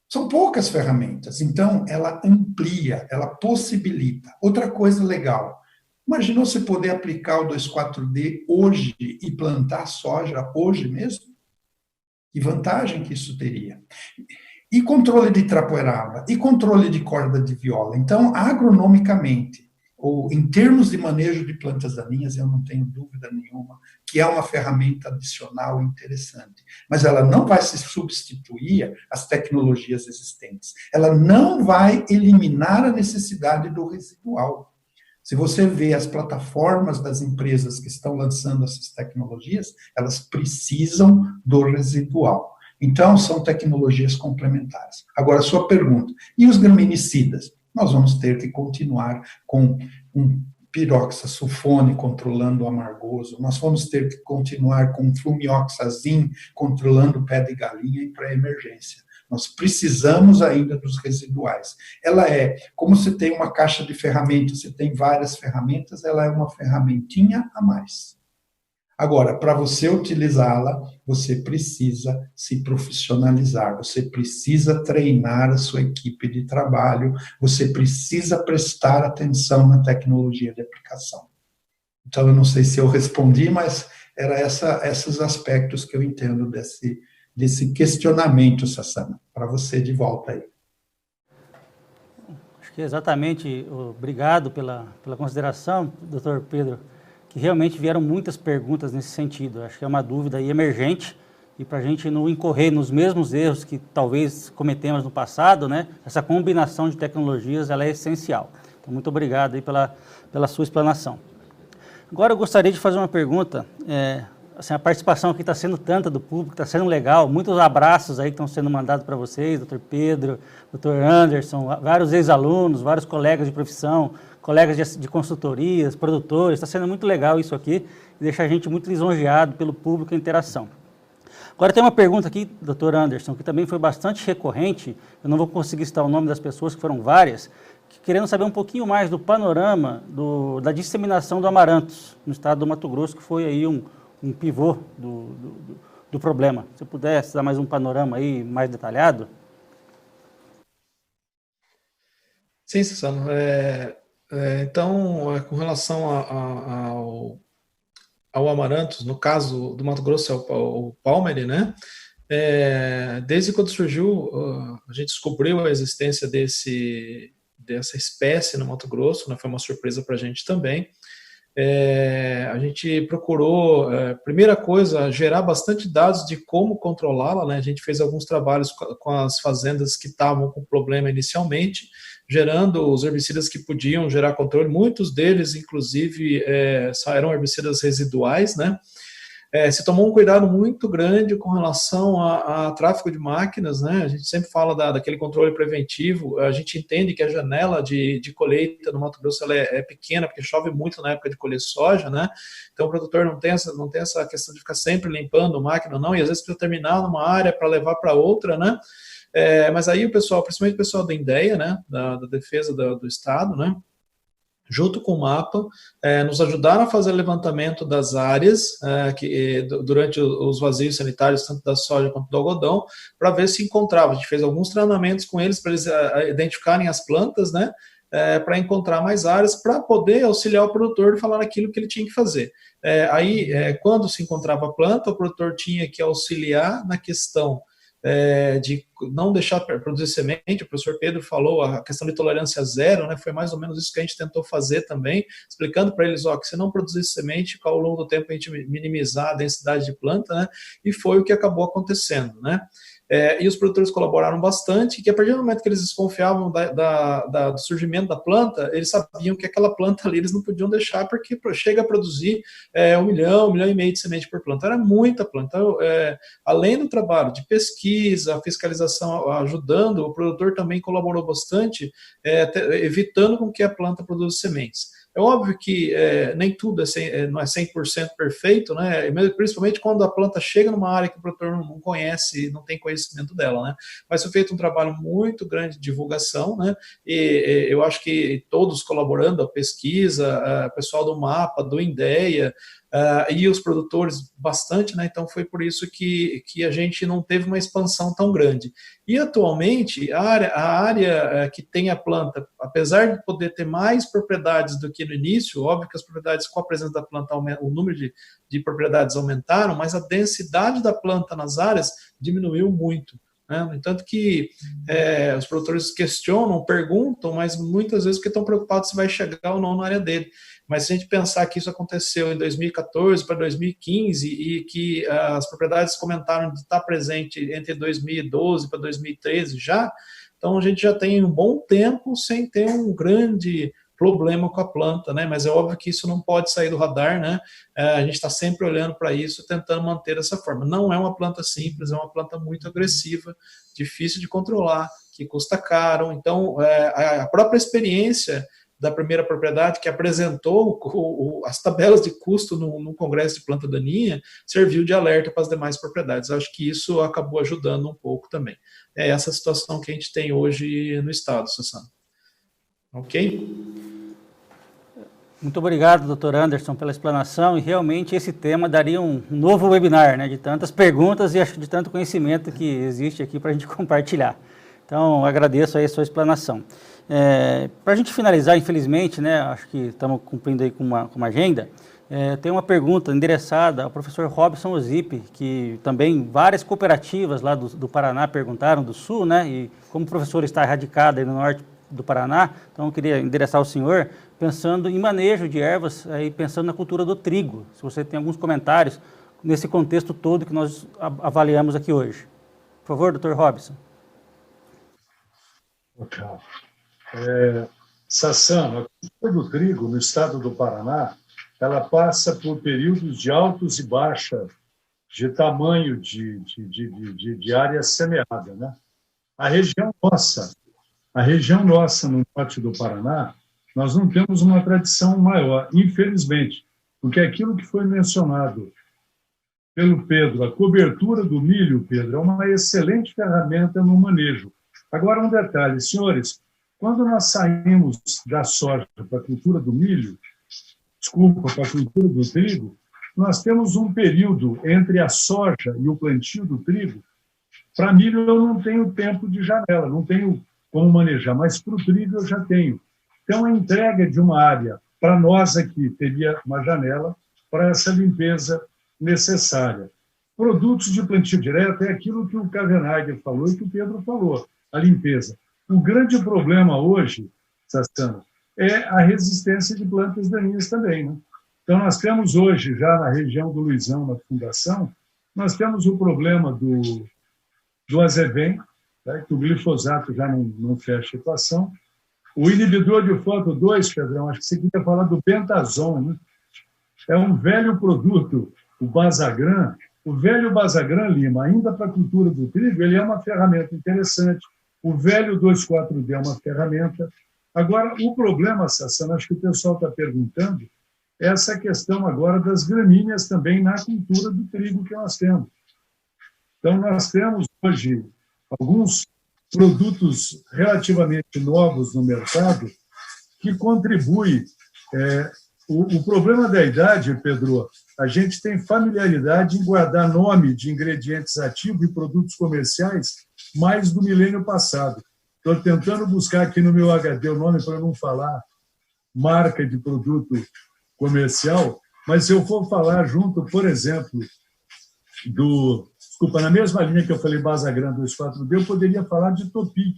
São poucas ferramentas, então ela amplia, ela possibilita. Outra coisa legal, imaginou você poder aplicar o 2,4-D hoje e plantar soja hoje mesmo? Que vantagem que isso teria? E controle de trapoeraba, e controle de corda de viola. Então, agronomicamente, ou em termos de manejo de plantas daninhas, eu não tenho dúvida nenhuma que é uma ferramenta adicional interessante. Mas ela não vai se substituir às tecnologias existentes. Ela não vai eliminar a necessidade do residual. Se você vê as plataformas das empresas que estão lançando essas tecnologias, elas precisam do residual. Então, são tecnologias complementares. Agora, a sua pergunta, e os graminicidas? Nós vamos ter que continuar com um piroxasulfone controlando o amargoso, nós vamos ter que continuar com flumioxazin controlando o pé de galinha e pré-emergência. Nós precisamos ainda dos residuais. Ela é, como você tem uma caixa de ferramentas, você tem várias ferramentas, ela é uma ferramentinha a mais. Agora, para você utilizá-la, você precisa se profissionalizar, você precisa treinar a sua equipe de trabalho, você precisa prestar atenção na tecnologia de aplicação. Então, eu não sei se eu respondi, mas era esses aspectos que eu entendo desse questionamento, Sassana, para você de volta aí. Acho que exatamente, obrigado pela consideração, doutor Pedro, que realmente vieram muitas perguntas nesse sentido. Acho que é uma dúvida aí emergente, e para a gente não incorrer nos mesmos erros que talvez cometemos no passado, né? Essa combinação de tecnologias, ela é essencial. Então, muito obrigado aí pela sua explanação. Agora eu gostaria de fazer uma pergunta, assim, a participação aqui está sendo tanta do público, está sendo legal, muitos abraços aí que estão sendo mandados para vocês, doutor Pedro, doutor Anderson, vários ex-alunos, vários colegas de profissão, colegas de consultorias, produtores, está sendo muito legal isso aqui, e deixa a gente muito lisonjeado pelo público e a interação. Agora tem uma pergunta aqui, doutor Anderson, que também foi bastante recorrente, eu não vou conseguir citar o nome das pessoas, que foram várias, querendo saber um pouquinho mais do panorama da disseminação do amaranthus no estado do Mato Grosso, que foi aí um pivô do problema. Se pudesse dar mais um panorama aí mais detalhado? Sim, Sassano. Então, com relação ao amaranthus, no caso do Mato Grosso é o palmeri, né? Desde quando surgiu, a gente descobriu a existência dessa espécie no Mato Grosso, né? Foi uma surpresa para a gente também. A gente procurou, primeira coisa, gerar bastante dados de como controlá-la, né? A gente fez alguns trabalhos com as fazendas que estavam com problema inicialmente, gerando os herbicidas que podiam gerar controle. Muitos deles, inclusive, só eram herbicidas residuais, né? Se tomou um cuidado muito grande com relação a tráfego de máquinas, né? A gente sempre fala daquele controle preventivo. A gente entende que a janela de colheita no Mato Grosso ela é pequena, porque chove muito na época de colher soja, né? Então o produtor não tem essa questão de ficar sempre limpando a máquina, não, e às vezes precisa terminar numa área para levar para outra, né? Mas aí o pessoal, principalmente o pessoal da INDEA, né, da defesa do Estado, né, junto com o MAPA, nos ajudaram a fazer levantamento das áreas durante os vazios sanitários, tanto da soja quanto do algodão, para ver se encontrava. A gente fez alguns treinamentos com eles para eles identificarem as plantas, né, para encontrar mais áreas, para poder auxiliar o produtor de falar aquilo que ele tinha que fazer. Quando se encontrava a planta, o produtor tinha que auxiliar na questão de não deixar produzir semente. O professor Pedro falou a questão de tolerância zero, né? Foi mais ou menos isso que a gente tentou fazer também, explicando para eles, que se não produzir semente, ao longo do tempo a gente minimizar a densidade de planta, né? E foi o que acabou acontecendo, né? E os produtores colaboraram bastante, que a partir do momento que eles desconfiavam do surgimento da planta, eles sabiam que aquela planta ali eles não podiam deixar, porque chega a produzir 1 milhão e meio de semente por planta. Era muita planta. Então, além do trabalho de pesquisa, fiscalização ajudando, o produtor também colaborou bastante, evitando com que a planta produza sementes. É óbvio que nem tudo não é 100% perfeito, né? Principalmente quando a planta chega numa área que o produtor não conhece, não tem conhecimento dela, né? Mas foi feito um trabalho muito grande de divulgação, né? E eu acho que todos colaborando, a pesquisa, o pessoal do MAPA, do INDEA, e os produtores bastante, né? Então foi por isso que a gente não teve uma expansão tão grande. E atualmente a área que tem a planta, apesar de poder ter mais propriedades do que no início, óbvio que as propriedades com a presença da planta aumentam, o número de propriedades aumentaram, mas a densidade da planta nas áreas diminuiu muito. No entanto que os produtores questionam, perguntam, mas muitas vezes porque estão preocupados se vai chegar ou não na área dele. Mas se a gente pensar que isso aconteceu em 2014 para 2015 e que as propriedades comentaram de estar presente entre 2012 para 2013 já, então a gente já tem um bom tempo sem ter um grande problema com a planta, né? Mas é óbvio que isso não pode sair do radar, né? A gente está sempre olhando para isso, tentando manter essa forma. Não é uma planta simples, é uma planta muito agressiva, difícil de controlar, que custa caro. Então, a própria experiência da primeira propriedade que apresentou as tabelas de custo no Congresso de Planta Daninha serviu de alerta para as demais propriedades. Acho que isso acabou ajudando um pouco também. É essa situação que a gente tem hoje no estado, Sassano. Ok? Muito obrigado, doutor Anderson, pela explanação, e realmente esse tema daria um novo webinar, né, de tantas perguntas e acho de tanto conhecimento que existe aqui para a gente compartilhar. Então, agradeço aí a sua explanação. Para a gente finalizar, infelizmente, né, acho que estamos cumprindo aí com uma agenda, tem uma pergunta endereçada ao professor Robson Ozip, que também várias cooperativas lá do Paraná perguntaram, do Sul, né, e como o professor está radicado aí no norte do Paraná, então eu queria endereçar ao senhor, pensando em manejo de ervas, aí pensando na cultura do trigo. Se você tem alguns comentários nesse contexto todo que nós avaliamos aqui hoje. Por favor, doutor Robson. Ok. Sassano, a cultura do trigo no estado do Paraná, ela passa por períodos de altos e baixas de tamanho de área semeada, né? A região nossa no norte do Paraná, nós não temos uma tradição maior, infelizmente, porque aquilo que foi mencionado pelo Pedro, a cobertura do milho, Pedro, é uma excelente ferramenta no manejo. Agora, um detalhe, senhores, quando nós saímos da soja para a cultura do milho, para a cultura do trigo, nós temos um período entre a soja e o plantio do trigo. Para milho eu não tenho tempo de janela, não tenho como manejar, mas para o trigo eu já tenho. Então, a entrega de uma área, para nós aqui, teria uma janela para essa limpeza necessária. Produtos de plantio direto é aquilo que o Cavenaghi falou e que o Pedro falou, a limpeza. O grande problema hoje, Sassano, é a resistência de plantas daninhas também, né? Então, nós temos hoje, já na região do Luizão, na fundação, nós temos o problema do azevém, né, que o glifosato já não fecha a equação. O inibidor de foto 2, Pedrão, acho que você queria falar do bentazon, né? É um velho produto, o Basagran. O velho Basagran, Lima, ainda para a cultura do trigo, ele é uma ferramenta interessante. O velho 2,4-D é uma ferramenta. Agora, o problema, Sassano, acho que o pessoal está perguntando, é essa questão agora das gramíneas também na cultura do trigo que nós temos. Então, nós temos hoje alguns produtos relativamente novos no mercado que contribuem. O problema da idade, Pedro, a gente tem familiaridade em guardar nome de ingredientes ativos e produtos comerciais mais do milênio passado. Estou tentando buscar aqui no meu HD o nome para não falar marca de produto comercial, mas se eu for falar junto, por exemplo, na mesma linha que eu falei Basagran 2,4-D, eu poderia falar de Topic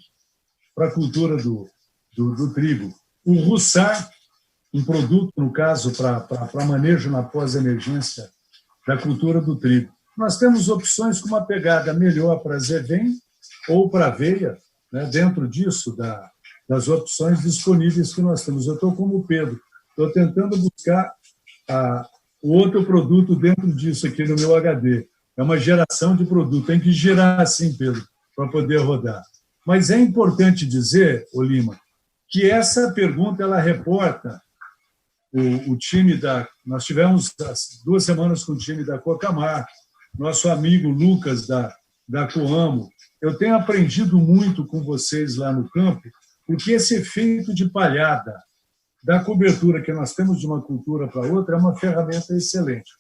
para a cultura do trigo. O Russar, um produto, no caso, para manejo na pós-emergência da cultura do trigo. Nós temos opções com uma pegada melhor para azevém ou para aveia, né, dentro disso, das opções disponíveis que nós temos. Eu estou como o Pedro, estou tentando buscar o outro produto dentro disso aqui no meu HD. É uma geração de produto, tem que girar assim, Pedro, para poder rodar. Mas é importante dizer, Lima, que essa pergunta ela reporta o time Nós tivemos 2 semanas com o time da Cocamar, nosso amigo Lucas da Coamo. Eu tenho aprendido muito com vocês lá no campo, porque esse efeito de palhada da cobertura que nós temos de uma cultura para outra é uma ferramenta excelente.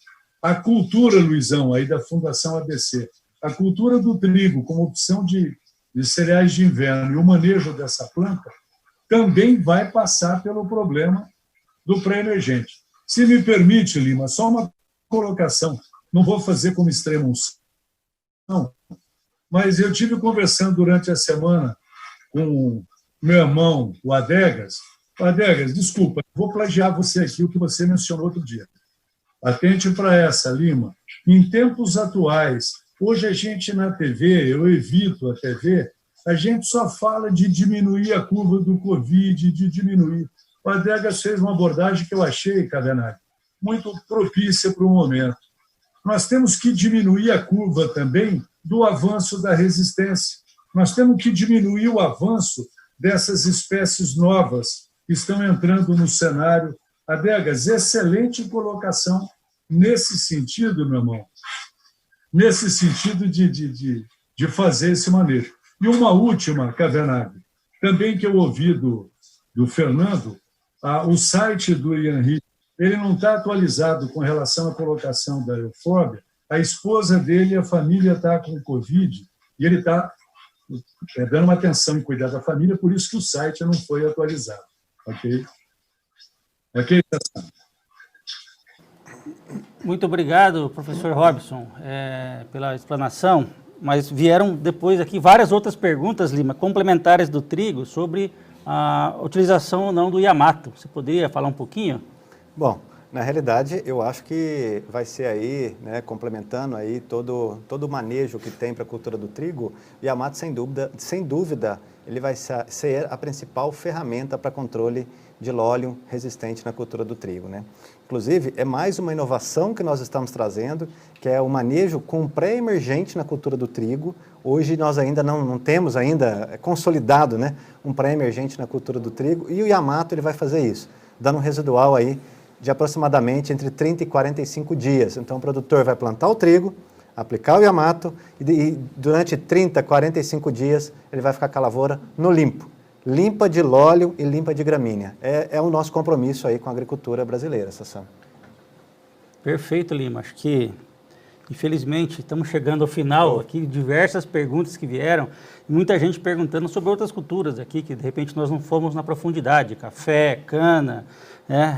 A cultura, Luizão, aí da Fundação ABC, a cultura do trigo como opção de cereais de inverno e o manejo dessa planta também vai passar pelo problema do pré-emergente. Se me permite, Lima, só uma colocação, não vou fazer como extremo não, mas eu tive conversando durante a semana com meu irmão, o Adegas. Adegas, desculpa, vou plagiar você aqui o que você mencionou outro dia. Atente para essa, Lima. Em tempos atuais, hoje a gente na TV, eu evito a TV, a gente só fala de diminuir a curva do Covid, de diminuir. O Adegas fez uma abordagem que eu achei, Cavenaghi, muito propícia para o momento. Nós temos que diminuir a curva também do avanço da resistência. Nós temos que diminuir o avanço dessas espécies novas que estão entrando no cenário. Adegas, excelente colocação nesse sentido, meu irmão, nesse sentido de fazer esse manejo. E uma última, Cavenaghi, também que eu ouvi do Fernando, o site do Ian Heath, ele não está atualizado com relação à colocação da eufórbia. A esposa dele, a família está com Covid, e ele está dando uma atenção em cuidar da família, por isso que o site não foi atualizado. Ok? Ok, Sassano? Muito obrigado, professor Robson, pela explanação, mas vieram depois aqui várias outras perguntas, Lima, complementares do trigo, sobre a utilização ou não do Yamato. Você poderia falar um pouquinho? Bom, na realidade, eu acho que vai ser aí, né, complementando aí todo o manejo que tem para a cultura do trigo, o Yamato, sem dúvida, ele vai ser a principal ferramenta para controle de lóleo resistente na cultura do trigo, né? Inclusive, é mais uma inovação que nós estamos trazendo, que é o manejo com pré-emergente na cultura do trigo. Hoje nós ainda não temos ainda consolidado, né, um pré-emergente na cultura do trigo, e o Yamato ele vai fazer isso, dando um residual aí de aproximadamente entre 30 e 45 dias. Então o produtor vai plantar o trigo, aplicar o Yamato e durante 30, 45 dias ele vai ficar com a lavoura no limpo. Limpa de lóleo e limpa de gramínea. É o nosso compromisso aí com a agricultura brasileira, Sassano. Perfeito, Lima. Acho que, infelizmente, estamos chegando ao final aqui, diversas perguntas que vieram, e muita gente perguntando sobre outras culturas aqui, que de repente nós não fomos na profundidade, café, cana,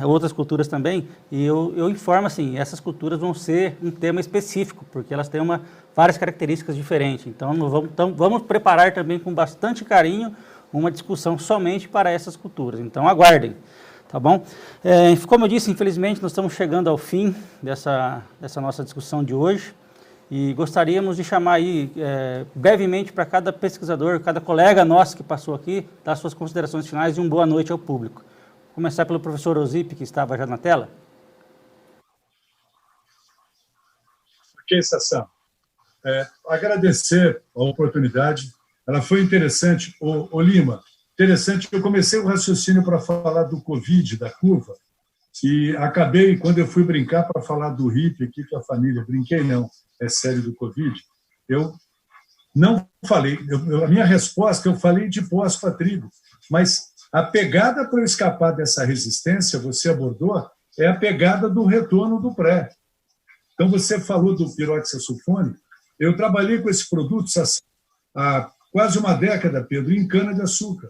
outras culturas também, e eu informo assim, essas culturas vão ser um tema específico, porque elas têm várias características diferentes, então vamos preparar também com bastante carinho uma discussão somente para essas culturas, então aguardem, tá bom? Como eu disse, infelizmente nós estamos chegando ao fim dessa nossa discussão de hoje, e gostaríamos de chamar aí brevemente para cada pesquisador, cada colega nosso que passou aqui, dar suas considerações finais e uma boa noite ao público. Vou começar pelo professor Osipe, que estava já na tela. Ok, Sassano. Agradecer a oportunidade. Ela foi interessante. Ô Lima, interessante que eu comecei o raciocínio para falar do Covid, da curva, e acabei, quando eu fui brincar para falar do HIP aqui com a família, brinquei não, é sério, do Covid, eu não falei, a minha resposta, eu falei de pós-trigo, mas a pegada para eu escapar dessa resistência, você abordou, é a pegada do retorno do pré. Então, você falou do piroxasulfone, eu trabalhei com esse produto há quase uma década, Pedro, em cana-de-açúcar.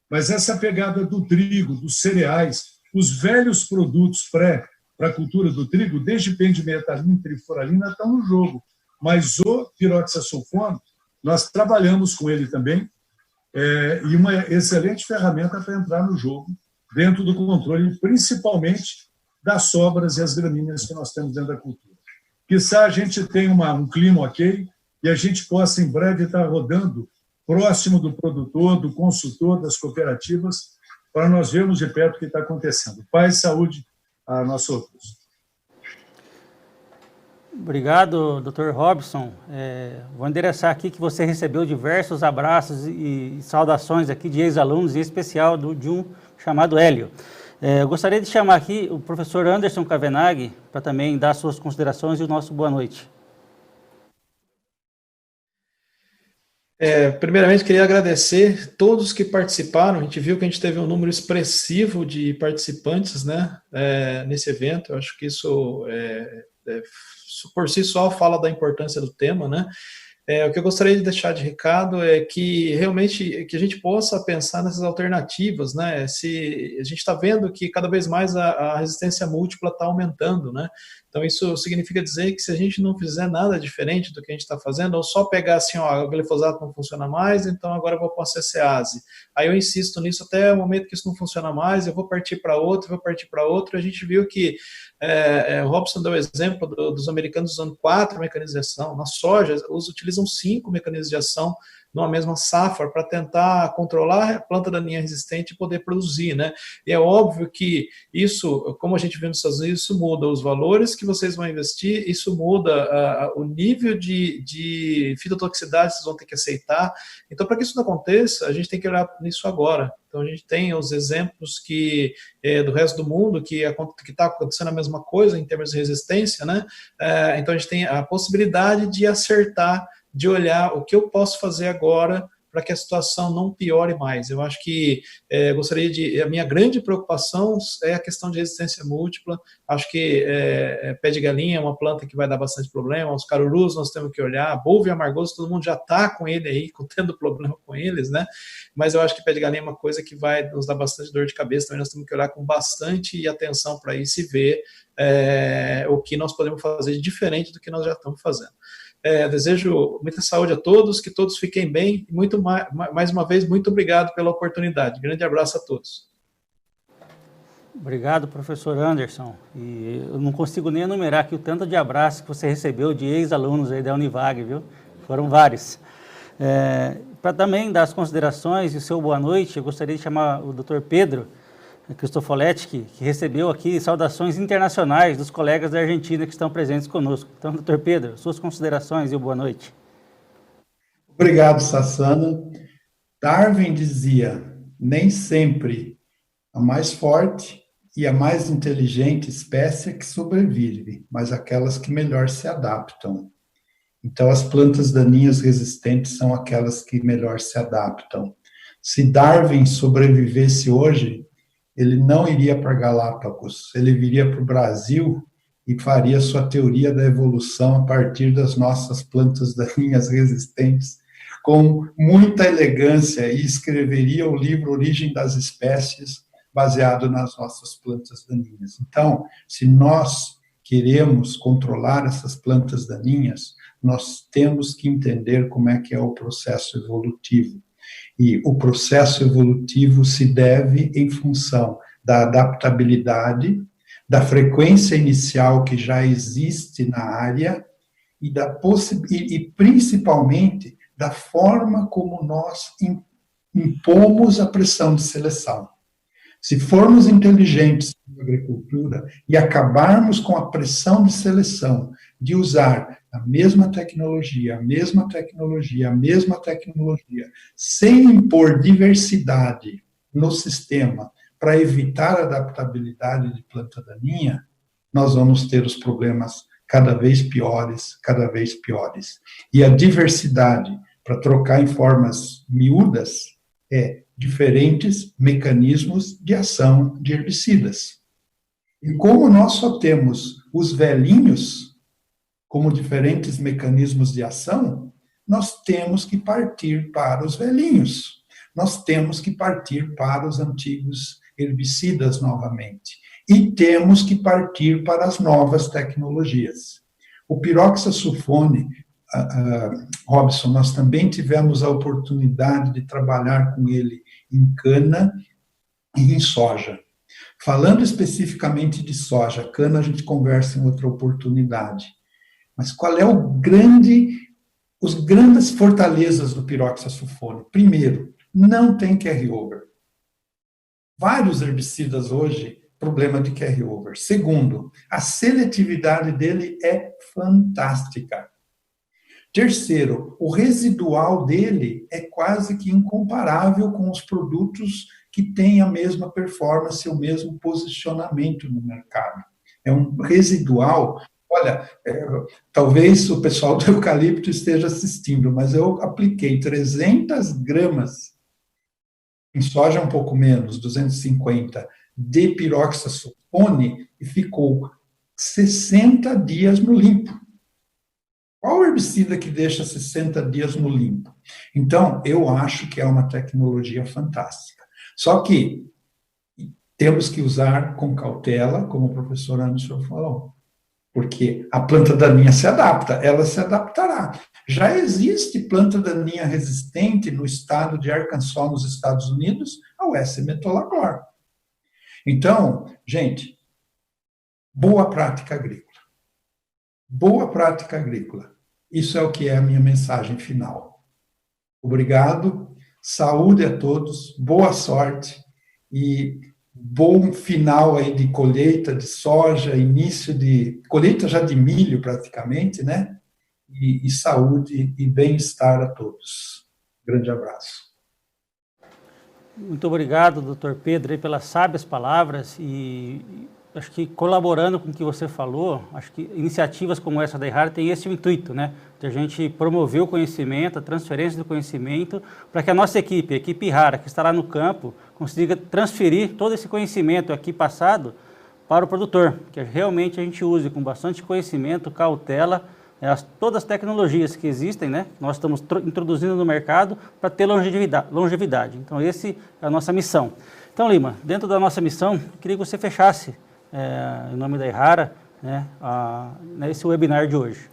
Mas essa pegada do trigo, dos cereais, os velhos produtos para a cultura do trigo, desde pendimetalina e triforalina, estão no jogo. Mas o piroxasulfone, nós trabalhamos com ele também, e uma excelente ferramenta para entrar no jogo, dentro do controle, principalmente das sobras e as gramíneas que nós temos dentro da cultura. Quizá a gente tenha um clima ok e a gente possa, em breve, estar rodando próximo do produtor, do consultor, das cooperativas, para nós vermos de perto o que está acontecendo. Paz e saúde a nós outros. Obrigado, Dr. Robson. Vou endereçar aqui que você recebeu diversos abraços e saudações aqui de ex-alunos, em especial de um chamado Hélio. Eu gostaria de chamar aqui o professor Anderson Cavenaghi para também dar suas considerações e o nosso boa noite. Primeiramente, queria agradecer todos que participaram. A gente viu que a gente teve um número expressivo de participantes, né, nesse evento. Eu acho que isso, por si só, fala da importância do tema, né? O que eu gostaria de deixar de recado é que realmente que a gente possa pensar nessas alternativas, né? Se a gente está vendo que cada vez mais a resistência múltipla está aumentando, né? Então isso significa dizer que se a gente não fizer nada diferente do que a gente está fazendo, ou só pegar assim, ó, o glifosato não funciona mais, então agora eu vou para a CCase. Aí eu insisto nisso até o momento que isso não funciona mais, eu vou partir para outro, e a gente viu que o Robson deu o exemplo dos americanos usando 4 mecanismos de ação, na soja eles utilizam 5 mecanismos de ação numa mesma safra para tentar controlar a planta daninha resistente e poder produzir, né? E é óbvio que isso, como a gente viu nos Estados Unidos, isso muda os valores que vocês vão investir, isso muda o nível de fitotoxicidade que vocês vão ter que aceitar. Então, para que isso não aconteça, a gente tem que olhar nisso agora. Então, a gente tem os exemplos do resto do mundo que está acontecendo a mesma coisa em termos de resistência, né? Então, a gente tem a possibilidade de acertar, de olhar o que eu posso fazer agora para que a situação não piore mais. Eu acho que a minha grande preocupação é a questão de resistência múltipla. Acho que pé de galinha é uma planta que vai dar bastante problema, os carurus nós temos que olhar, bolvo e amargoso, todo mundo já está com ele aí, tendo problema com eles, né? Mas eu acho que pé de galinha é uma coisa que vai nos dar bastante dor de cabeça, também nós temos que olhar com bastante atenção para isso e ver o que nós podemos fazer de diferente do que nós já estamos fazendo. Desejo muita saúde a todos, que todos fiquem bem, e mais uma vez, muito obrigado pela oportunidade. Grande abraço a todos. Obrigado, professor Anderson. E eu não consigo nem enumerar aqui o tanto de abraços que você recebeu de ex-alunos aí da Univag, viu? Foram vários. Para também dar as considerações e o seu boa noite, eu gostaria de chamar o Dr. Pedro Cristofoletti, que recebeu aqui saudações internacionais dos colegas da Argentina que estão presentes conosco. Então, Dr. Pedro, suas considerações e boa noite. Obrigado, Sassano. Darwin dizia, nem sempre a mais forte e a mais inteligente espécie é que sobrevive, mas aquelas que melhor se adaptam. Então, as plantas daninhas resistentes são aquelas que melhor se adaptam. Se Darwin sobrevivesse hoje, ele não iria para Galápagos, ele viria para o Brasil e faria sua teoria da evolução a partir das nossas plantas daninhas resistentes, com muita elegância, e escreveria o livro Origem das Espécies, baseado nas nossas plantas daninhas. Então, se nós queremos controlar essas plantas daninhas, nós temos que entender como é que é o processo evolutivo. E o processo evolutivo se deve em função da adaptabilidade, da frequência inicial que já existe na área e principalmente da forma como nós impomos a pressão de seleção. Se formos inteligentes na agricultura e acabarmos com a pressão de seleção de usar a mesma tecnologia, sem impor diversidade no sistema para evitar a adaptabilidade de planta daninha, nós vamos ter os problemas cada vez piores. E a diversidade, para trocar em formas miúdas, diferentes mecanismos de ação de herbicidas. E como nós só temos os velhinhos como diferentes mecanismos de ação, nós temos que partir para os velhinhos. Nós temos que partir para os antigos herbicidas novamente. E temos que partir para as novas tecnologias. O piroxasulfone, Robson, nós também tivemos a oportunidade de trabalhar com ele em cana e em soja. Falando especificamente de soja, cana a gente conversa em outra oportunidade. Mas qual é os grandes fortalezas do piroxasulfone? Primeiro, não tem carry-over. Vários herbicidas hoje, problema de carry-over. Segundo, a seletividade dele é fantástica. Terceiro, o residual dele é quase que incomparável com os produtos que têm a mesma performance, o mesmo posicionamento no mercado. É um residual. Olha, talvez o pessoal do eucalipto esteja assistindo, mas eu apliquei 300 gramas, em soja um pouco menos, 250, de piroxasulfone e ficou 60 dias no limpo. Qual herbicida que deixa 60 dias no limpo? Então, eu acho que é uma tecnologia fantástica. Só que temos que usar com cautela, como o professor Anderson falou, porque a planta daninha se adapta, ela se adaptará. Já existe planta daninha resistente no estado de Arkansas, nos Estados Unidos, ao S-metolachlor. Então, gente, boa prática agrícola. Boa prática agrícola. Isso é o que é a minha mensagem final. Obrigado, saúde a todos, boa sorte e bom final aí de colheita de soja, início de colheita já de milho praticamente, né? E saúde e bem-estar a todos. Grande abraço. Muito obrigado, Dr. Pedro, pelas sábias palavras e acho que colaborando com o que você falou, acho que iniciativas como essa da Errara tem esse intuito, né? De a gente promover o conhecimento, a transferência do conhecimento, para que a nossa equipe, a equipe Errara, que está lá no campo, consiga transferir todo esse conhecimento aqui passado para o produtor, que realmente a gente use com bastante conhecimento, cautela, todas as tecnologias que existem, né? Nós estamos introduzindo no mercado para ter longevidade. Então, essa é a nossa missão. Então, Lima, dentro da nossa missão, queria que você fechasse, em nome da Errara, né, esse webinar de hoje.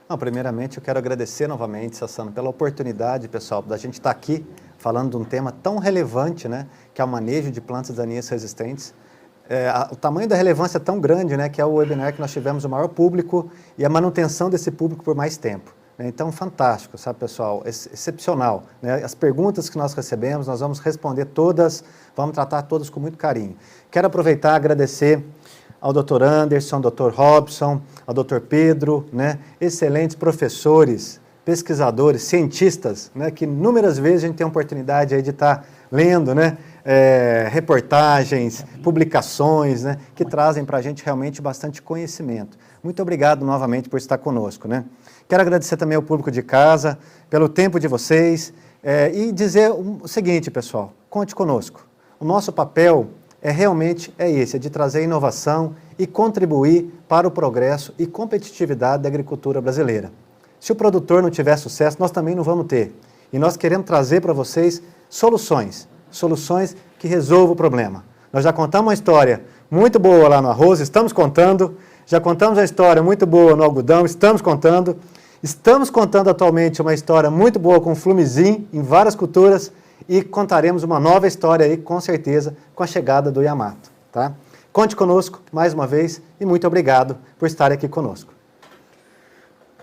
Não, primeiramente, eu quero agradecer novamente, Sassano, pela oportunidade, pessoal, da gente estar aqui falando de um tema tão relevante, né, que é o manejo de plantas daninhas resistentes. O tamanho da relevância é tão grande, né, que é o webinar que nós tivemos o maior público e a manutenção desse público por mais tempo. Então, fantástico, sabe, pessoal? Excepcional. Né? As perguntas que nós recebemos, nós vamos responder todas, vamos tratar todas com muito carinho. Quero aproveitar e agradecer ao Dr. Anderson, ao Dr. Robson, ao Dr. Pedro, né? Excelentes professores, pesquisadores, cientistas, né? Que inúmeras vezes a gente tem a oportunidade aí de estar lendo, né? Reportagens, publicações, né? Que trazem para a gente realmente bastante conhecimento. Muito obrigado novamente por estar conosco, né? Quero agradecer também ao público de casa, pelo tempo de vocês, e dizer o seguinte, pessoal, conte conosco. O nosso papel realmente esse, de trazer inovação e contribuir para o progresso e competitividade da agricultura brasileira. Se o produtor não tiver sucesso, nós também não vamos ter. E nós queremos trazer para vocês soluções que resolvam o problema. Nós já contamos uma história muito boa lá no arroz, estamos contando. Já contamos uma história muito boa no algodão, estamos contando. Estamos contando atualmente uma história muito boa com o Flumizin em várias culturas e contaremos uma nova história aí, com certeza, com a chegada do Yamato. Tá? Conte conosco mais uma vez e muito obrigado por estar aqui conosco.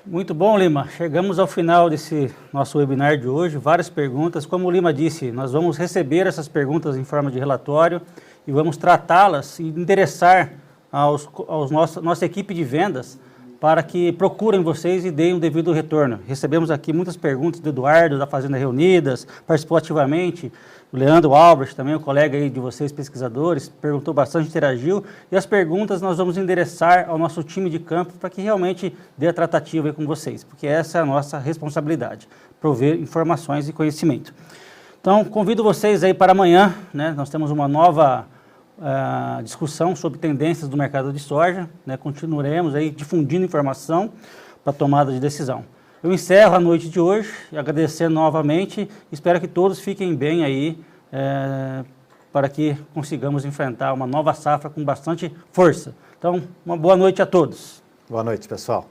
Muito bom, Lima. Chegamos ao final desse nosso webinar de hoje. Várias perguntas. Como o Lima disse, nós vamos receber essas perguntas em forma de relatório e vamos tratá-las e endereçar nossa equipe de vendas para que procurem vocês e deem um devido retorno. Recebemos aqui muitas perguntas do Eduardo, da Fazenda Reunidas, participou ativamente, o Leandro Albrecht, também o colega aí de vocês, pesquisadores, perguntou bastante, interagiu, e as perguntas nós vamos endereçar ao nosso time de campo para que realmente dê a tratativa aí com vocês, porque essa é a nossa responsabilidade, prover informações e conhecimento. Então, convido vocês aí para amanhã, né? Nós temos uma nova discussão sobre tendências do mercado de soja, né? Continuaremos aí difundindo informação para tomada de decisão. Eu encerro a noite de hoje, agradecendo novamente, espero que todos fiquem bem aí, para que consigamos enfrentar uma nova safra com bastante força. Então, uma boa noite a todos. Boa noite, pessoal.